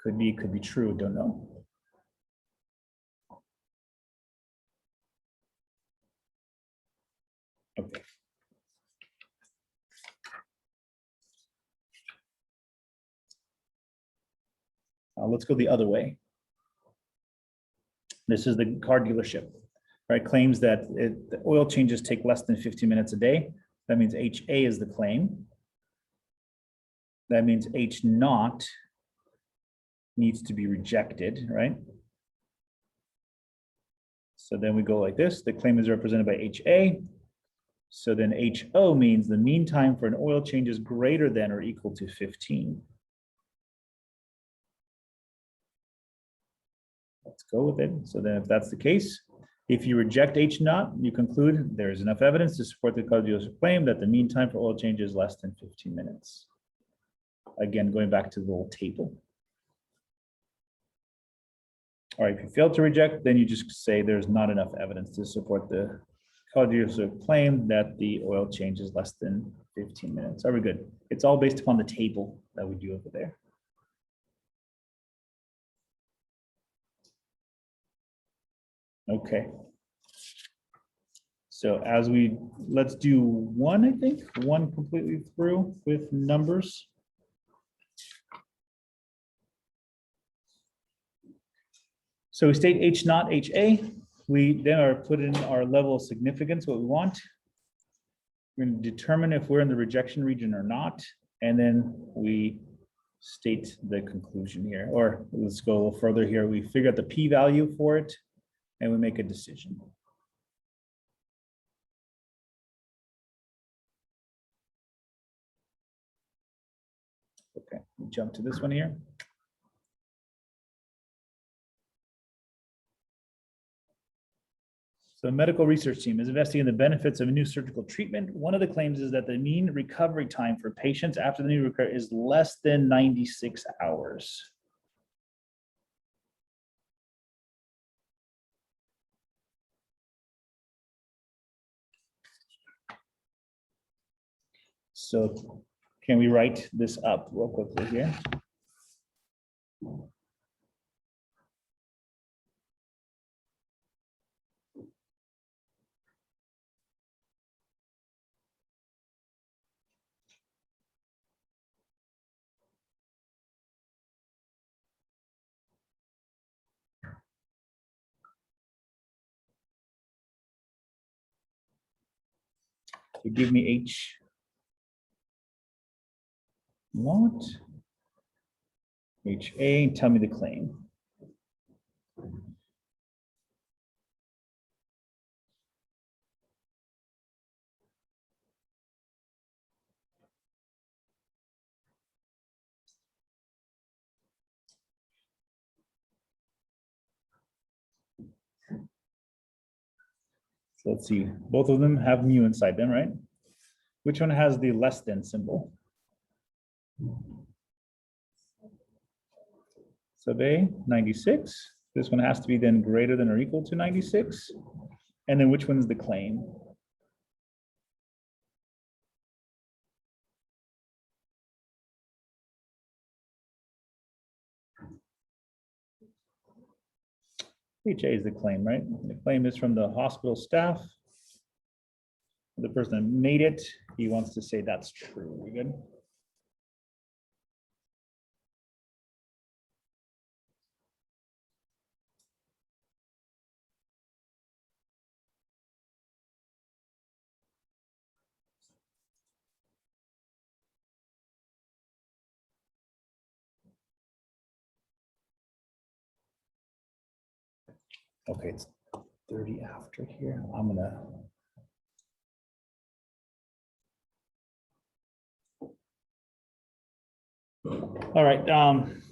Could be true, don't know. Okay. Let's go the other way. This is the car dealership, right? Claims that the oil changes take less than 15 minutes a day. That means HA is the claim. That means H naught needs to be rejected, right? So then we go like this. The claim is represented by HA. So then HO means the mean time for an oil change is greater than or equal to 15. Let's go with it. So then if that's the case, if you reject H naught, you conclude there is enough evidence to support the Claudius claim that the mean time for oil change is less than 15 minutes. Again, going back to the little table. All right, if you fail to reject, then you just say there's not enough evidence to support the Claudius claim that the oil change is less than 15 minutes. Are we good? It's all based upon the table that we do over there. Okay. So let's do one, I think, one completely through with numbers. So we state H naught, HA. We then are put in our level of significance, what we want. We're going to determine if we're in the rejection region or not. And then we state the conclusion here, or let's go a little further here. We figure out the p-value for it and we make a decision. Okay, we jump to this one here. So the medical research team is investigating the benefits of a new surgical treatment. One of the claims is that the mean recovery time for patients after the new recur is less than 96 hours. So can we write this up real quickly here? So give me H naught, HA, and tell me the claim. So let's see, both of them have mu inside them, right? Which one has the less than symbol? Sub A, 96. This one has to be then greater than or equal to 96. And then which one's the claim? HA is the claim, right? The claim is from the hospital staff. The person that made it, he wants to say that's true. We good? Okay, it's 30 after here. I'm gonna. All right,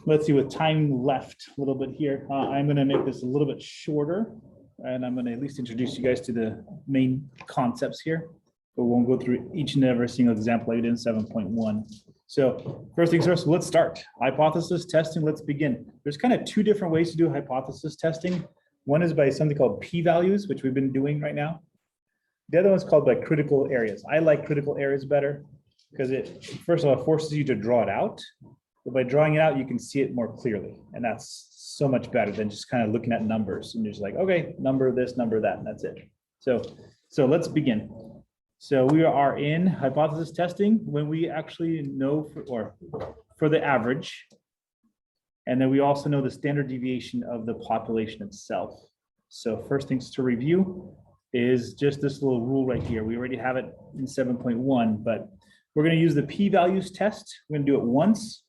let's see, with time left a little bit here, I'm gonna make this a little bit shorter, and I'm gonna at least introduce you guys to the main concepts here, but we won't go through each and every single example I did in 7.1. So first things first, let's start. Hypothesis testing, let's begin. There's kind of two different ways to do hypothesis testing. One is by something called p-values, which we've been doing right now. The other one's called by critical areas. I like critical areas better because it, first of all, forces you to draw it out. But by drawing it out, you can see it more clearly. And that's so much better than just kind of looking at numbers. And you're just like, okay, number this, number that, and that's it. So let's begin. So we are in hypothesis testing when we actually know for the average. And then we also know the standard deviation of the population itself. So first things to review is just this little rule right here. We already have it in 7.1, but we're going to use the p-values test. We're going to do it once.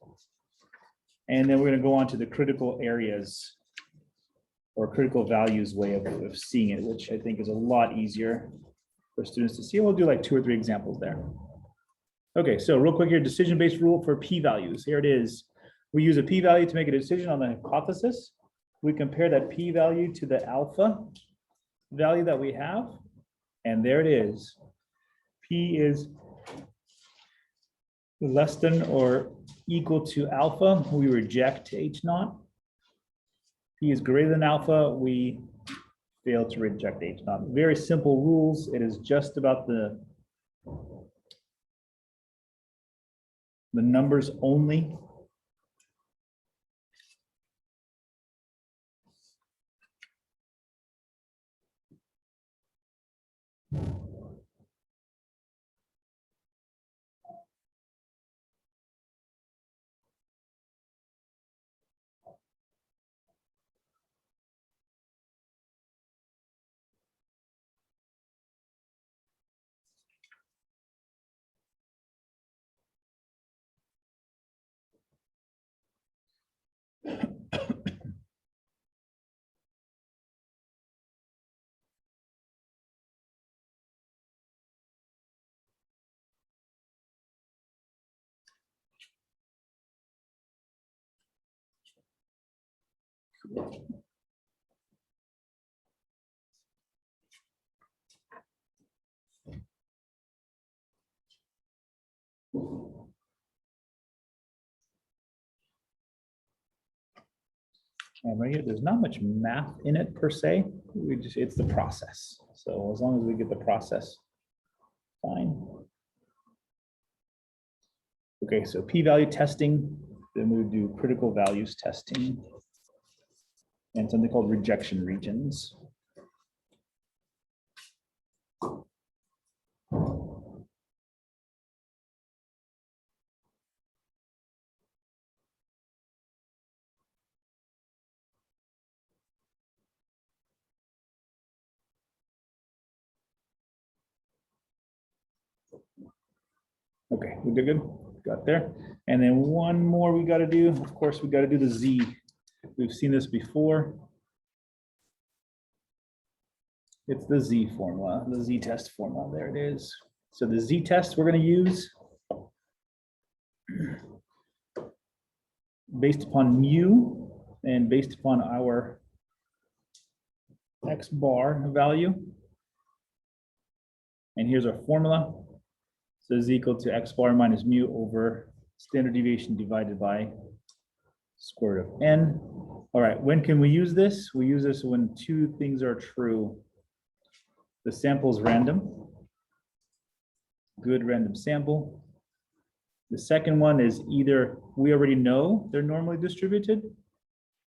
And then we're going to go on to the critical areas or critical values way of seeing it, which I think is a lot easier. for students to see. We'll do like 2 or 3 examples there. Okay, so real quick here, decision-based rule for p-values. Here it is. We use a p-value to make a decision on the hypothesis. We compare that p-value to the alpha value that we have, and there it is. P is less than or equal to alpha, we reject H naught. P is greater than alpha, we fail to reject H naught. Very simple rules. It is just about the numbers only. And right here, there's not much math in it per se. It's the process. So as long as we get the process, fine. Okay, so p-value testing, then we do critical values testing and something called rejection regions. Okay, we good? Got there. And then one more we got to do. Of course, we got to do the Z. We've seen this before. It's the Z formula, the Z test formula. There it is. So the Z test we're going to use based upon mu and based upon our X bar value. And here's our formula. So is equal to X bar minus mu over standard deviation divided by square root of n. All right, when can we use this? We use this when 2 things are true. The sample is random, good random sample. The second one is either we already know they're normally distributed,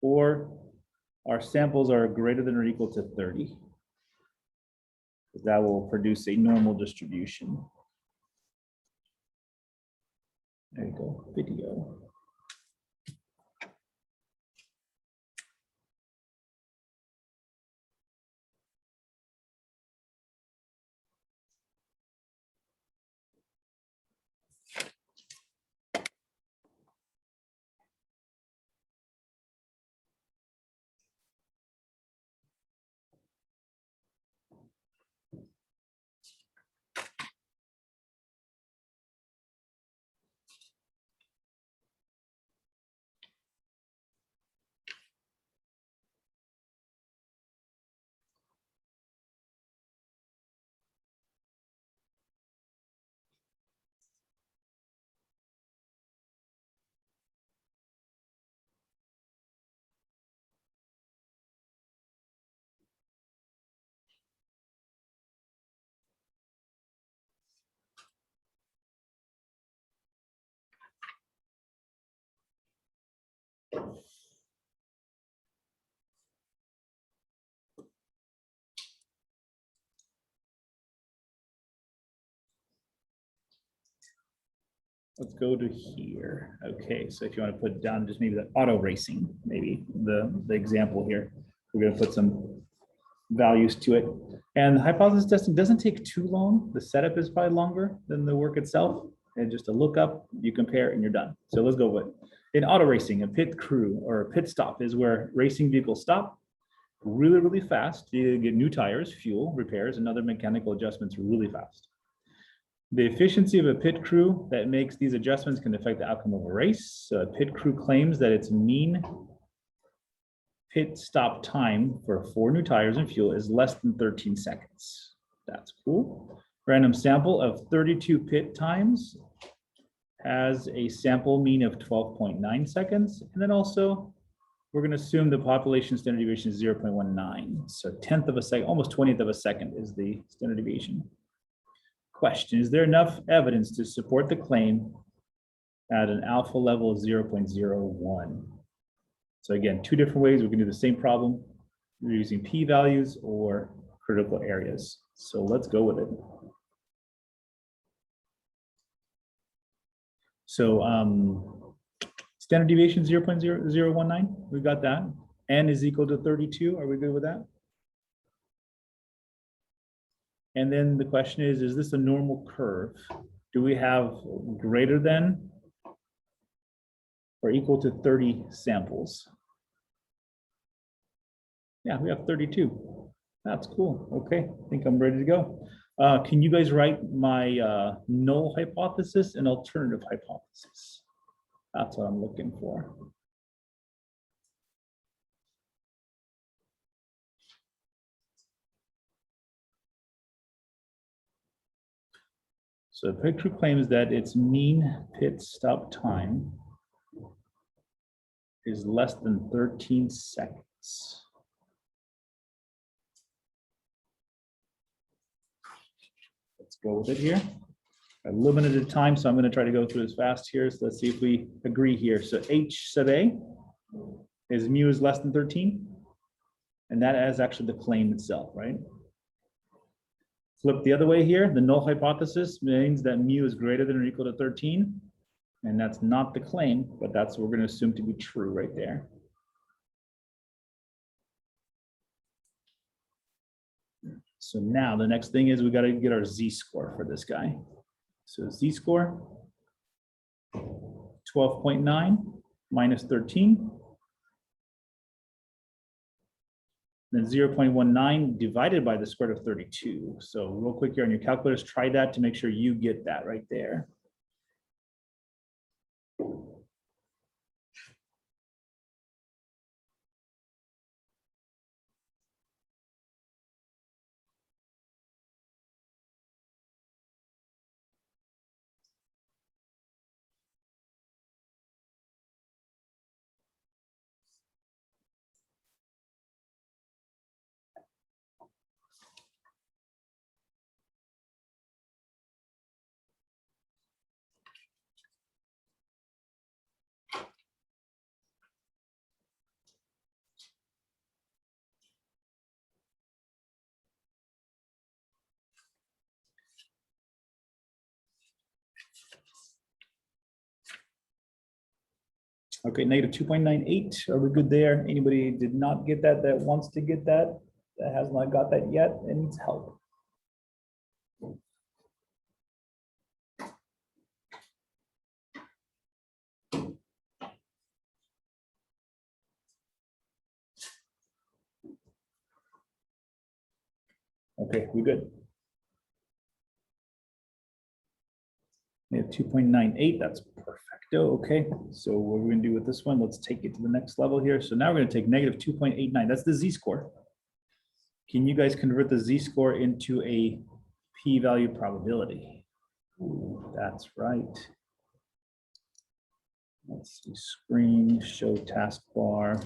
or our samples are greater than or equal to 30. That will produce a normal distribution. There you go, video. Let's go to here. Okay, so if you want to put down just maybe the auto racing, maybe the example here, we're going to put some values to it. And the hypothesis testing doesn't take too long. The setup is probably longer than the work itself. And just a lookup, you compare, and you're done. So let's go with in auto racing, a pit crew or a pit stop is where racing vehicles stop. really, really fast. You get new tires, fuel, repairs, and other mechanical adjustments really fast. The efficiency of a pit crew that makes these adjustments can affect the outcome of a race. So a pit crew claims that its mean pit stop time for 4 new tires and fuel is less than 13 seconds. That's cool. Random sample of 32 pit times has a sample mean of 12.9 seconds. And then also, we're going to assume the population standard deviation is 0.19. So 1/10 of a second, almost 20th of a second is the standard deviation. Question, is there enough evidence to support the claim at an alpha level of 0.01? So again, 2 different ways we can do the same problem. We're using p-values or critical areas. So let's go with it. So standard deviation 0.0019, we got that. N is equal to 32, are we good with that? And then the question is this a normal curve? Do we have greater than or equal to 30 samples? Yeah, we have 32. That's cool. Okay, I think I'm ready to go. Can you guys write my null hypothesis and alternative hypothesis? That's what I'm looking for. So the picture claims that its mean pit stop time is less than 13 seconds. Let's go with it here. A limited time, so I'm going to try to go through as fast here. So let's see if we agree here. So H sub A is mu is less than 13. And that is actually the claim itself, right? Flip the other way here. The null hypothesis means that mu is greater than or equal to 13. And that's not the claim, but that's what we're going to assume to be true right there. So now the next thing is we got to get our z-score for this guy. So z-score, 12.9 minus 13. Then 0.19 divided by the square root of 32. So real quick here on your calculators, try that to make sure you get that right there. Okay, negative 2.98. Are we good there? Anybody did not get that wants to get that has not got that yet and needs help? Okay, we good. We have 2.98, that's perfecto. Okay, so what we're gonna do with this one, let's take it to the next level here. So now we're gonna take negative 2.89, that's the z-score. Can you guys convert the z-score into a p-value probability? Ooh, that's right. Let's see, screen, show taskbar.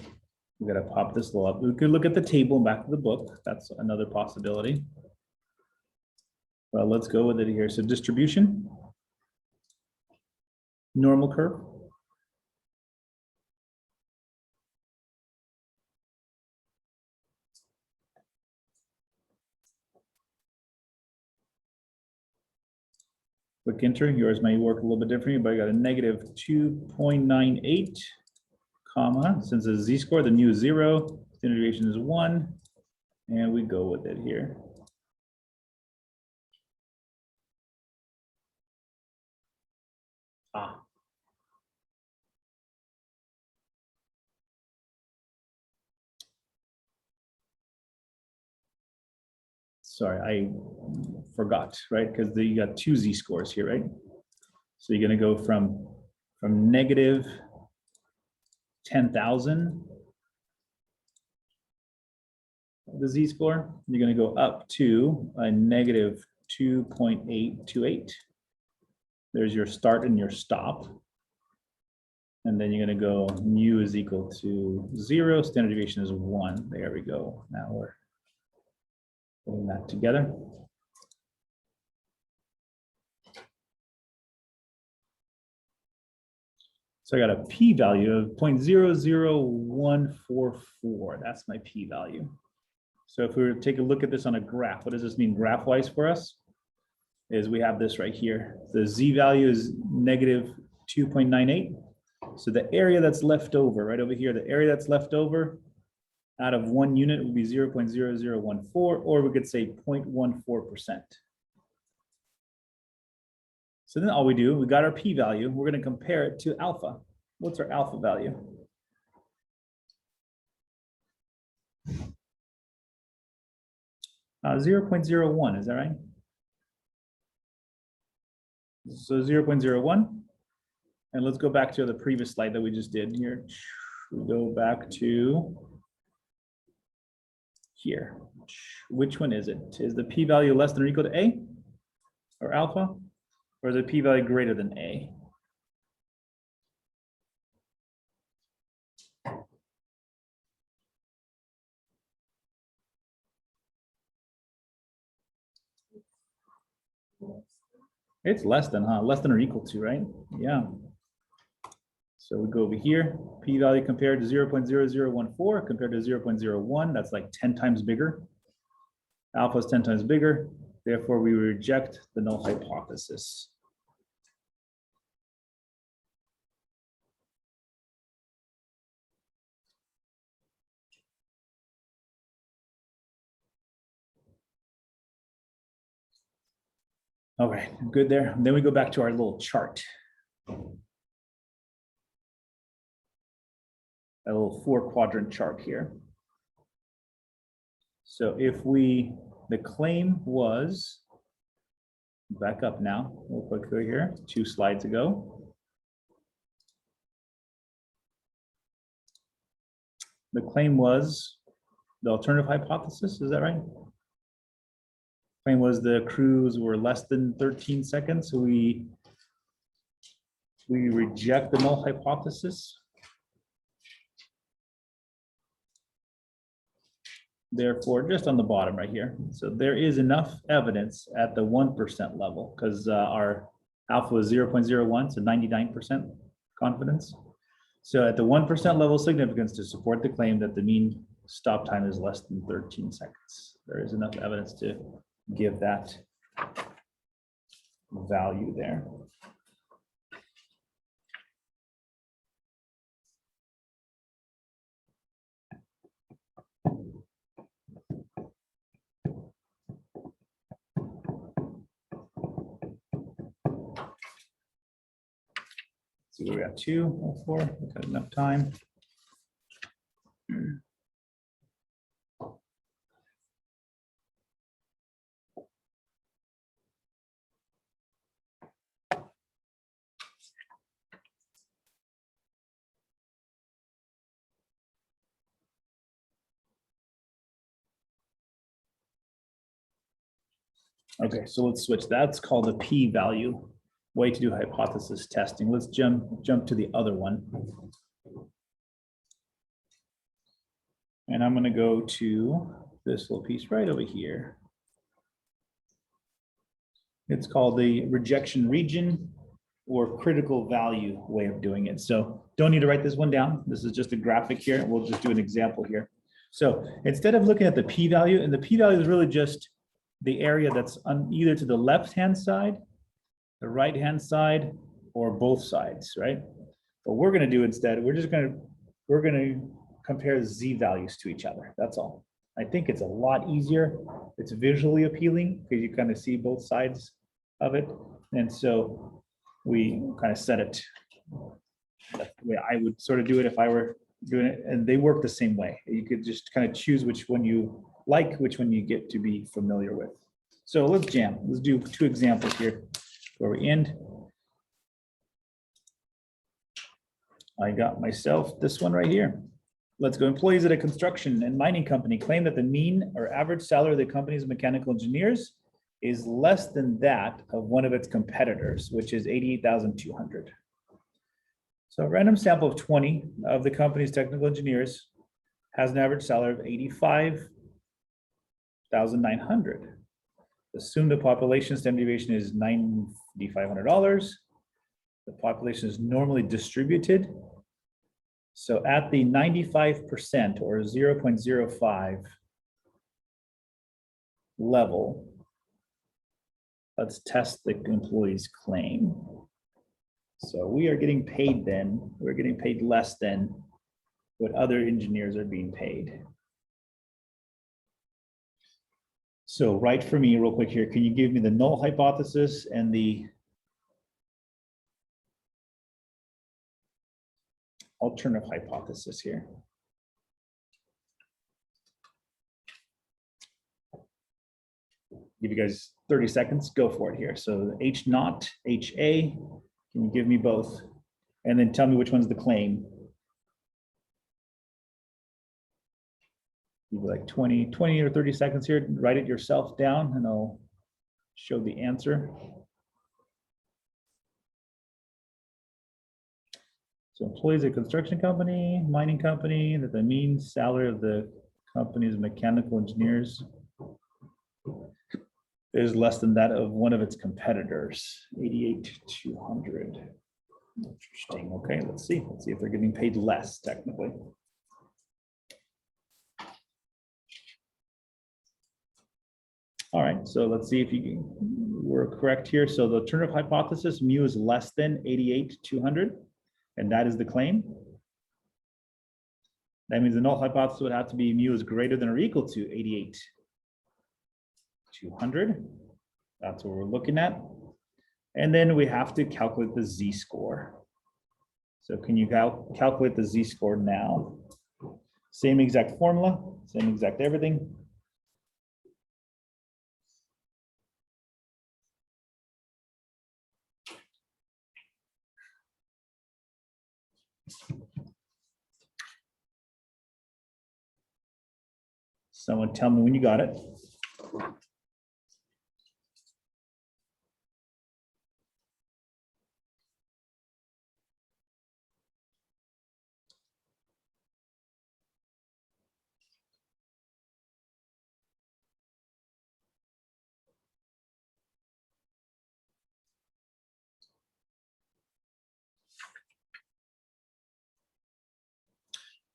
We gotta pop this little up. We could look at the table and back of the book. That's another possibility. Well, let's go with it here. So distribution. Normal curve. Quick enter, yours may work a little bit differently, but I got a negative 2.98, comma, since it's a z-score, the mu is 0, standard deviation is 1, and we go with it here. Ah. sorry, I forgot, right? Because you got two z-scores here, right? So you're going to go from negative 10,000, the z-score. You're going to go up to a negative 2.828. There's your start and your stop. And then you're going to go mu is equal to 0. Standard deviation is 1. There we go. Now we're putting that together. So I got a p-value of 0.00144. That's my p-value. So if we were to take a look at this on a graph, what does this mean graph-wise for us? Is we have this right here. The z-value is negative 2.98. So the area that's left over, right over here, the area that's left over out of 1 unit would be 0.0014, or we could say 0.14%. So then all we do, we got our p-value, we're going to compare it to alpha. What's our alpha value? Uh, 0.01, is that right? So 0.01. And let's go back to the previous slide that we just did here. We go back to here. Which one is it? Is the p-value less than or equal to a or alpha? Or is the p-value greater than a? It's less than, huh? Less than or equal to, right? Yeah. So we go over here, p-value compared to 0.0014 compared to 0.01, that's like 10 times bigger. Alpha is 10 times bigger, therefore we reject the null hypothesis. All right, good there. And then we go back to our little chart. A little 4-quadrant chart here. So if the claim was, back up now, real quickly here, 2 slides ago. The claim was the alternative hypothesis, is that right? Claim was the cruise were less than 13 seconds, so we reject the null hypothesis. Therefore, just on the bottom right here. So there is enough evidence at the 1% level because our alpha was 0.01, so 99% confidence. So at the 1% level significance to support the claim that the mean stop time is less than 13 seconds. There is enough evidence to give that value there. So we got 2, 4, we've got enough time. Okay, so let's switch. That's called a p-value way to do hypothesis testing. Let's jump to the other one. And I'm going to go to this little piece right over here. It's called the rejection region or critical value way of doing it. So don't need to write this one down. This is just a graphic here. We'll just do an example here. So instead of looking at the p-value, and the p-value is really just the area that's on either to the left-hand side, the right-hand side, or both sides, right? What we're going to do instead, we're going to compare z values to each other. That's all. I think it's a lot easier. It's visually appealing because you kind of see both sides of it. And so we kind of set it the way I would sort of do it if I were doing it. And they work the same way. You could just kind of choose which one you like, which one you get to be familiar with. So let's jam. Let's do 2 examples here where we end. I got myself this one right here. Let's go. Employees at a construction and mining company claim that the mean or average salary of the company's mechanical engineers is less than that of one of its competitors, which is $88,200. So a random sample of 20 of the company's technical engineers has an average salary of $85,900. Assume the population standard deviation is $9,500. The population is normally distributed. So at the 95% or 0.05 level, let's test the employee's claim. So we are getting paid then, we're getting paid less than what other engineers are being paid. So write for me real quick here. Can you give me the null hypothesis and the alternative hypothesis here? Give you guys 30 seconds, go for it here. So H naught, HA, can you give me both? And then tell me which one's the claim. Give like 20 or 30 seconds here, write it yourself down and I'll show the answer. So employees at a construction company, mining company, that the mean salary of the company's mechanical engineers is less than that of one of its competitors, 88,200. Interesting. Okay, let's see if they're getting paid less technically. All right, so let's see if we're correct here. So the alternative hypothesis, mu is less than 88,200, and that is the claim. That means the null hypothesis would have to be mu is greater than or equal to 88,200. That's what we're looking at. And then we have to calculate the z-score. So can you calculate the z-score now? Same exact formula, same exact everything. Someone tell me when you got it.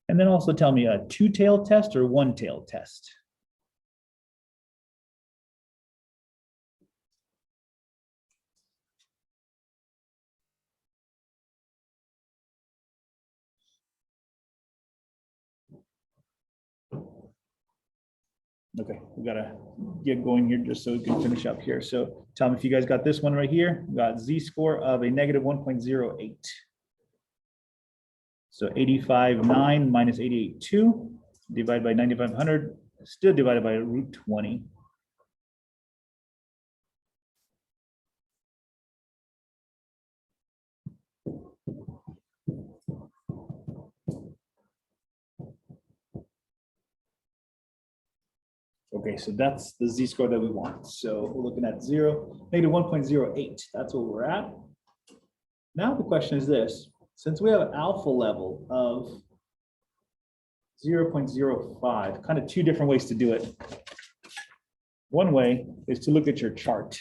And then also tell me a 2-tailed test or 1-tailed test. Okay, we gotta get going here just so we can finish up here. So tell me if you guys got this one right here. We got z-score of a negative 1.08. So 85.9 minus 88.2 divided by 9,500, still divided by root 20. Okay, so that's the z-score that we want. So we're looking at negative 1.08. That's what we're at. Now the question is this. Since we have an alpha level of 0.05, kind of 2 different ways to do it. One way is to look at your chart.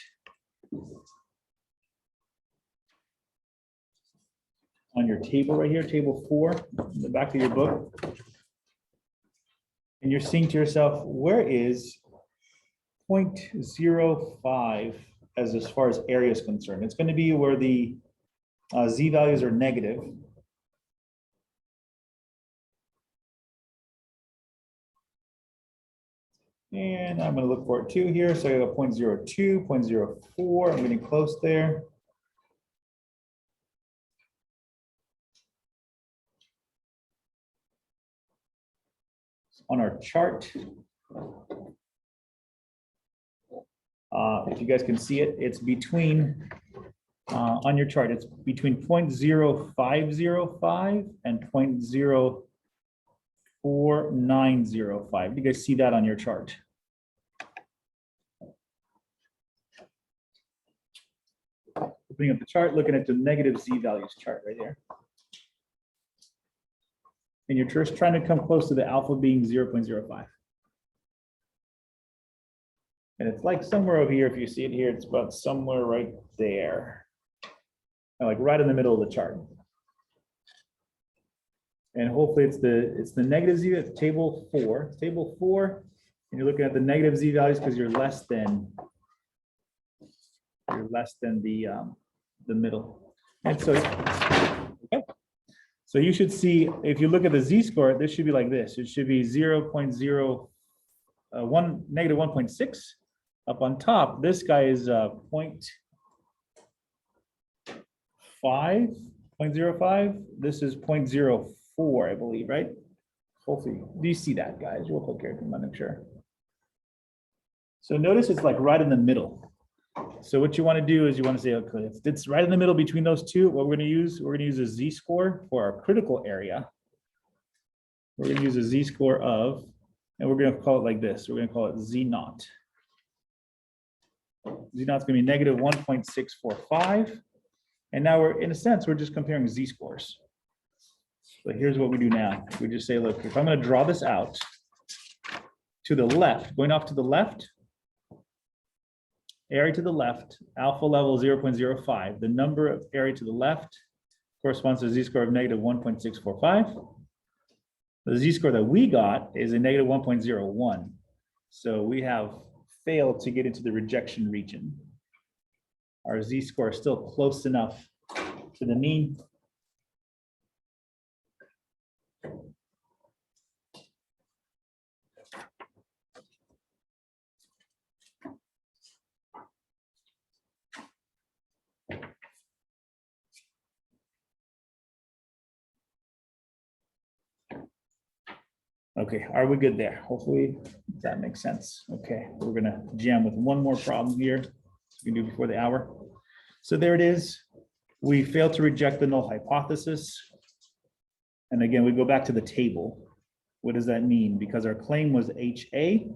On your table right here, table 4, in the back of your book. And you're saying to yourself, where is 0.05 as far as area is concerned? It's going to be where the z values are negative. And I'm going to look for it too here. So I got 0.02, 0.04. I'm getting close there. On our chart, If you guys can see it, it's between, on your chart, it's between 0.0505 and 0.04905. You guys see that on your chart? Opening up the chart, looking at the negative z values chart right here. And you're just trying to come close to the alpha being 0.05. And it's like somewhere over here, if you see it here, it's about somewhere right there. Like right in the middle of the chart. And hopefully it's the negative z, it's table 4. Table 4, and you're looking at the negative z values because you're less than the middle. And so, okay. So you should see, if you look at the z-score, this should be like this. It should be 0.01, negative 1.6. Up on top, this guy is 0.05. This is 0.04, I believe, right? Hopefully, do you see that, guys? Real quick here, I'm not sure. So notice it's like right in the middle. So what you want to do is you want to say, okay, it's right in the middle between those two. What we're going to use a z-score for our critical area. We're going to use a z-score of, and we're going to call it like this. We're going to call it z-naught. Z-naught is going to be negative 1.645. And now we're, in a sense, we're just comparing z-scores. So here's what we do now. We just say, look, if I'm going to draw this out to the left, going off to the left, area to the left, alpha level 0.05. The number of area to the left corresponds to a z-score of negative 1.645. The z-score that we got is a negative 1.01. So we have failed to get into the rejection region. Our z-score is still close enough to the mean. Okay, are we good there? Hopefully that makes sense. Okay, we're gonna jam with one more problem here we can do before the hour. So there it is. We failed to reject the null hypothesis. And again, we go back to the table. What does that mean? Because our claim was HA.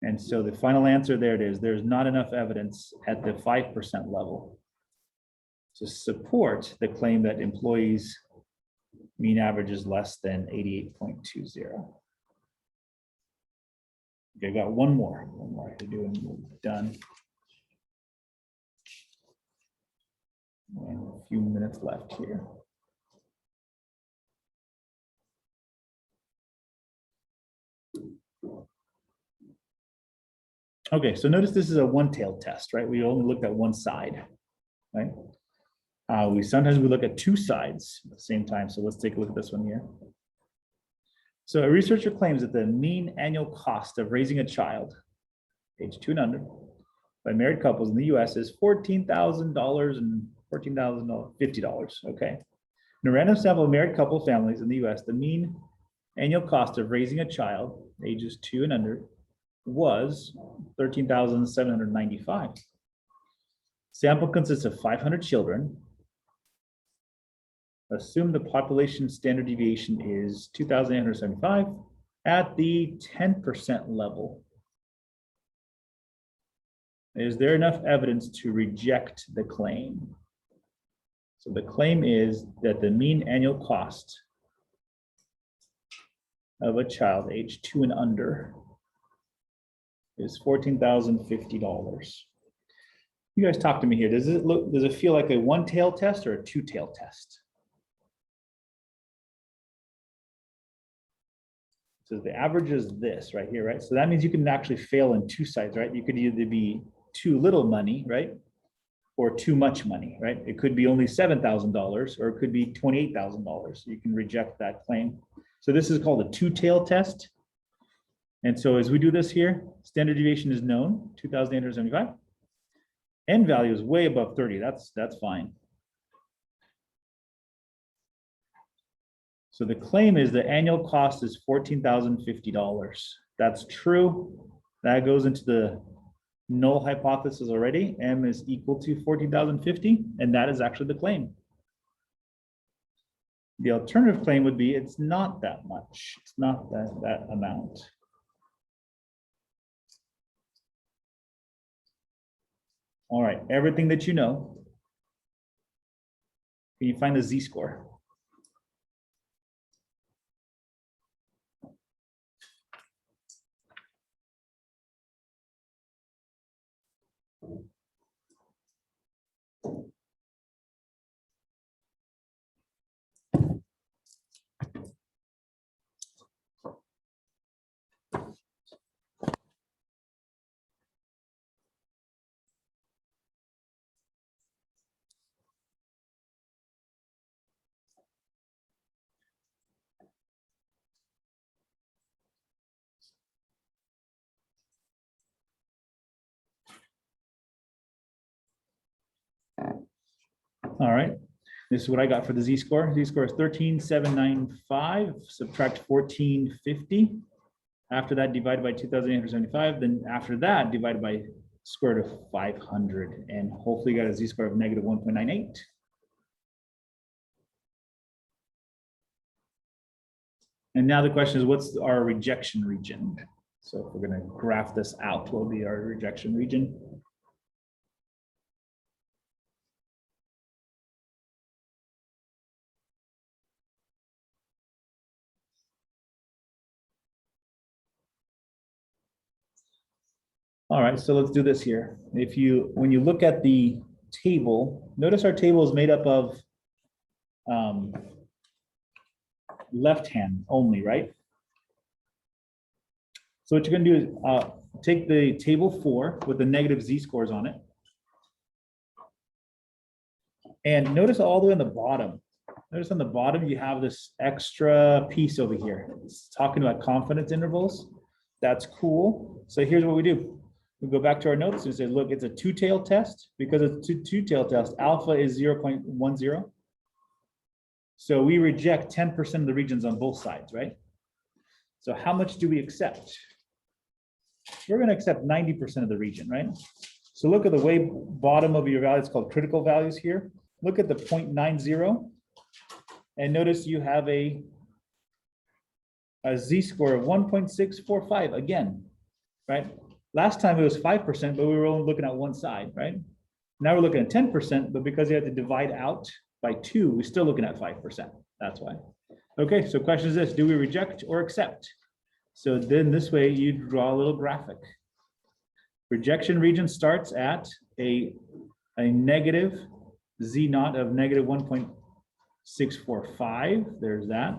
And so the final answer, there it is. There's not enough evidence at the 5% level to support the claim that employees mean average is less than 88.20. Okay, got one more to do and we're done. And a few minutes left here. Okay, so notice this is a one-tailed test, right? We only looked at one side, right? Sometimes we look at two sides at the same time. So let's take a look at this one here. So a researcher claims that the mean annual cost of raising a child, age 2 and under, by married couples in the US is $14,000 and $14,050, okay? In a random sample of married couple families in the US, the mean annual cost of raising a child, ages 2 and under, was $13,795. Sample consists of 500 children. Assume the population standard deviation is 2,875 at the 10% level. Is there enough evidence to reject the claim? So the claim is that the mean annual cost of a child age 2 and under is $14,050. You guys talk to me here. Does it feel like a one-tailed test or a two-tailed test? So the average is this right here, right? So that means you can actually fail in two sides, right? You could either be too little money, right? Or too much money, right? It could be only $7,000 or it could be $28,000. You can reject that claim. So this is called a two-tailed test. And so as we do this here, standard deviation is known, 2,875. N value is way above 30. That's fine. So the claim is the annual cost is $14,050. That's true. That goes into the null hypothesis already. M is equal to 14,050, and that is actually the claim. The alternative claim would be it's not that much. It's not that amount. All right, everything that you know. Can you find the z-score? All right, this is what I got for the z-score. Z-score is 13,795, subtract 1450. After that, divided by 2,875. Then after that, divided by square root of 500. And hopefully you got a z-score of negative 1.98. And now the question is, what's our rejection region? So if we're going to graph this out, what will be our rejection region? All right, so let's do this here. When you look at the table, notice our table is made up of left hand only, right? So what you're gonna do is take the table 4 with the negative z-scores on it. And notice all the way on the bottom. Notice on the bottom, you have this extra piece over here. It's talking about confidence intervals. That's cool. So here's what we do. We go back to our notes and say, look, it's a two-tailed test. Because it's a two-tailed test, alpha is 0.10. So we reject 10% of the regions on both sides, right? So how much do we accept? We're going to accept 90% of the region, right? So look at the way bottom of your value, it's called critical values here. Look at the 0.90 and notice you have a z-score of 1.645 again, right? Last time it was 5%, but we were only looking at one side, right? Now we're looking at 10%, but because you have to divide out by 2, we're still looking at 5%. That's why. Okay, so question is this, do we reject or accept? So then this way you draw a little graphic. Rejection region starts at a negative z-naught of negative 1.645. There's that.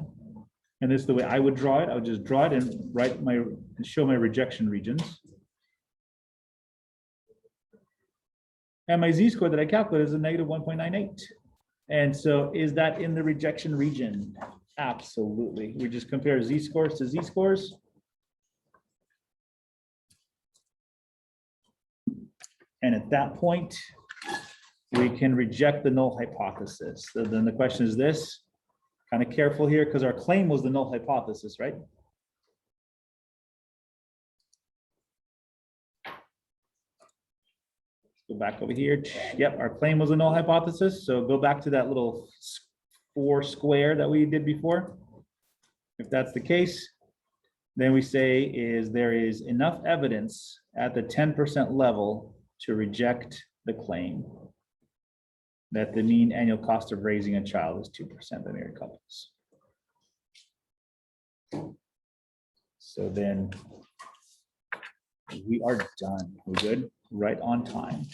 And this is the way I would draw it. I would just draw it and show my rejection regions. And my z-score that I calculated is a negative 1.98. And so is that in the rejection region? Absolutely. We just compare z-scores to z-scores. And at that point, we can reject the null hypothesis. So then the question is this, kind of careful here because our claim was the null hypothesis, right? Go back over here. Yep, our claim was a null hypothesis. So go back to that little 4 square that we did before. If that's the case, then we say there is enough evidence at the 10% level to reject the claim that the mean annual cost of raising a child is 2% by married couples. So then we are done. We're good, right on time.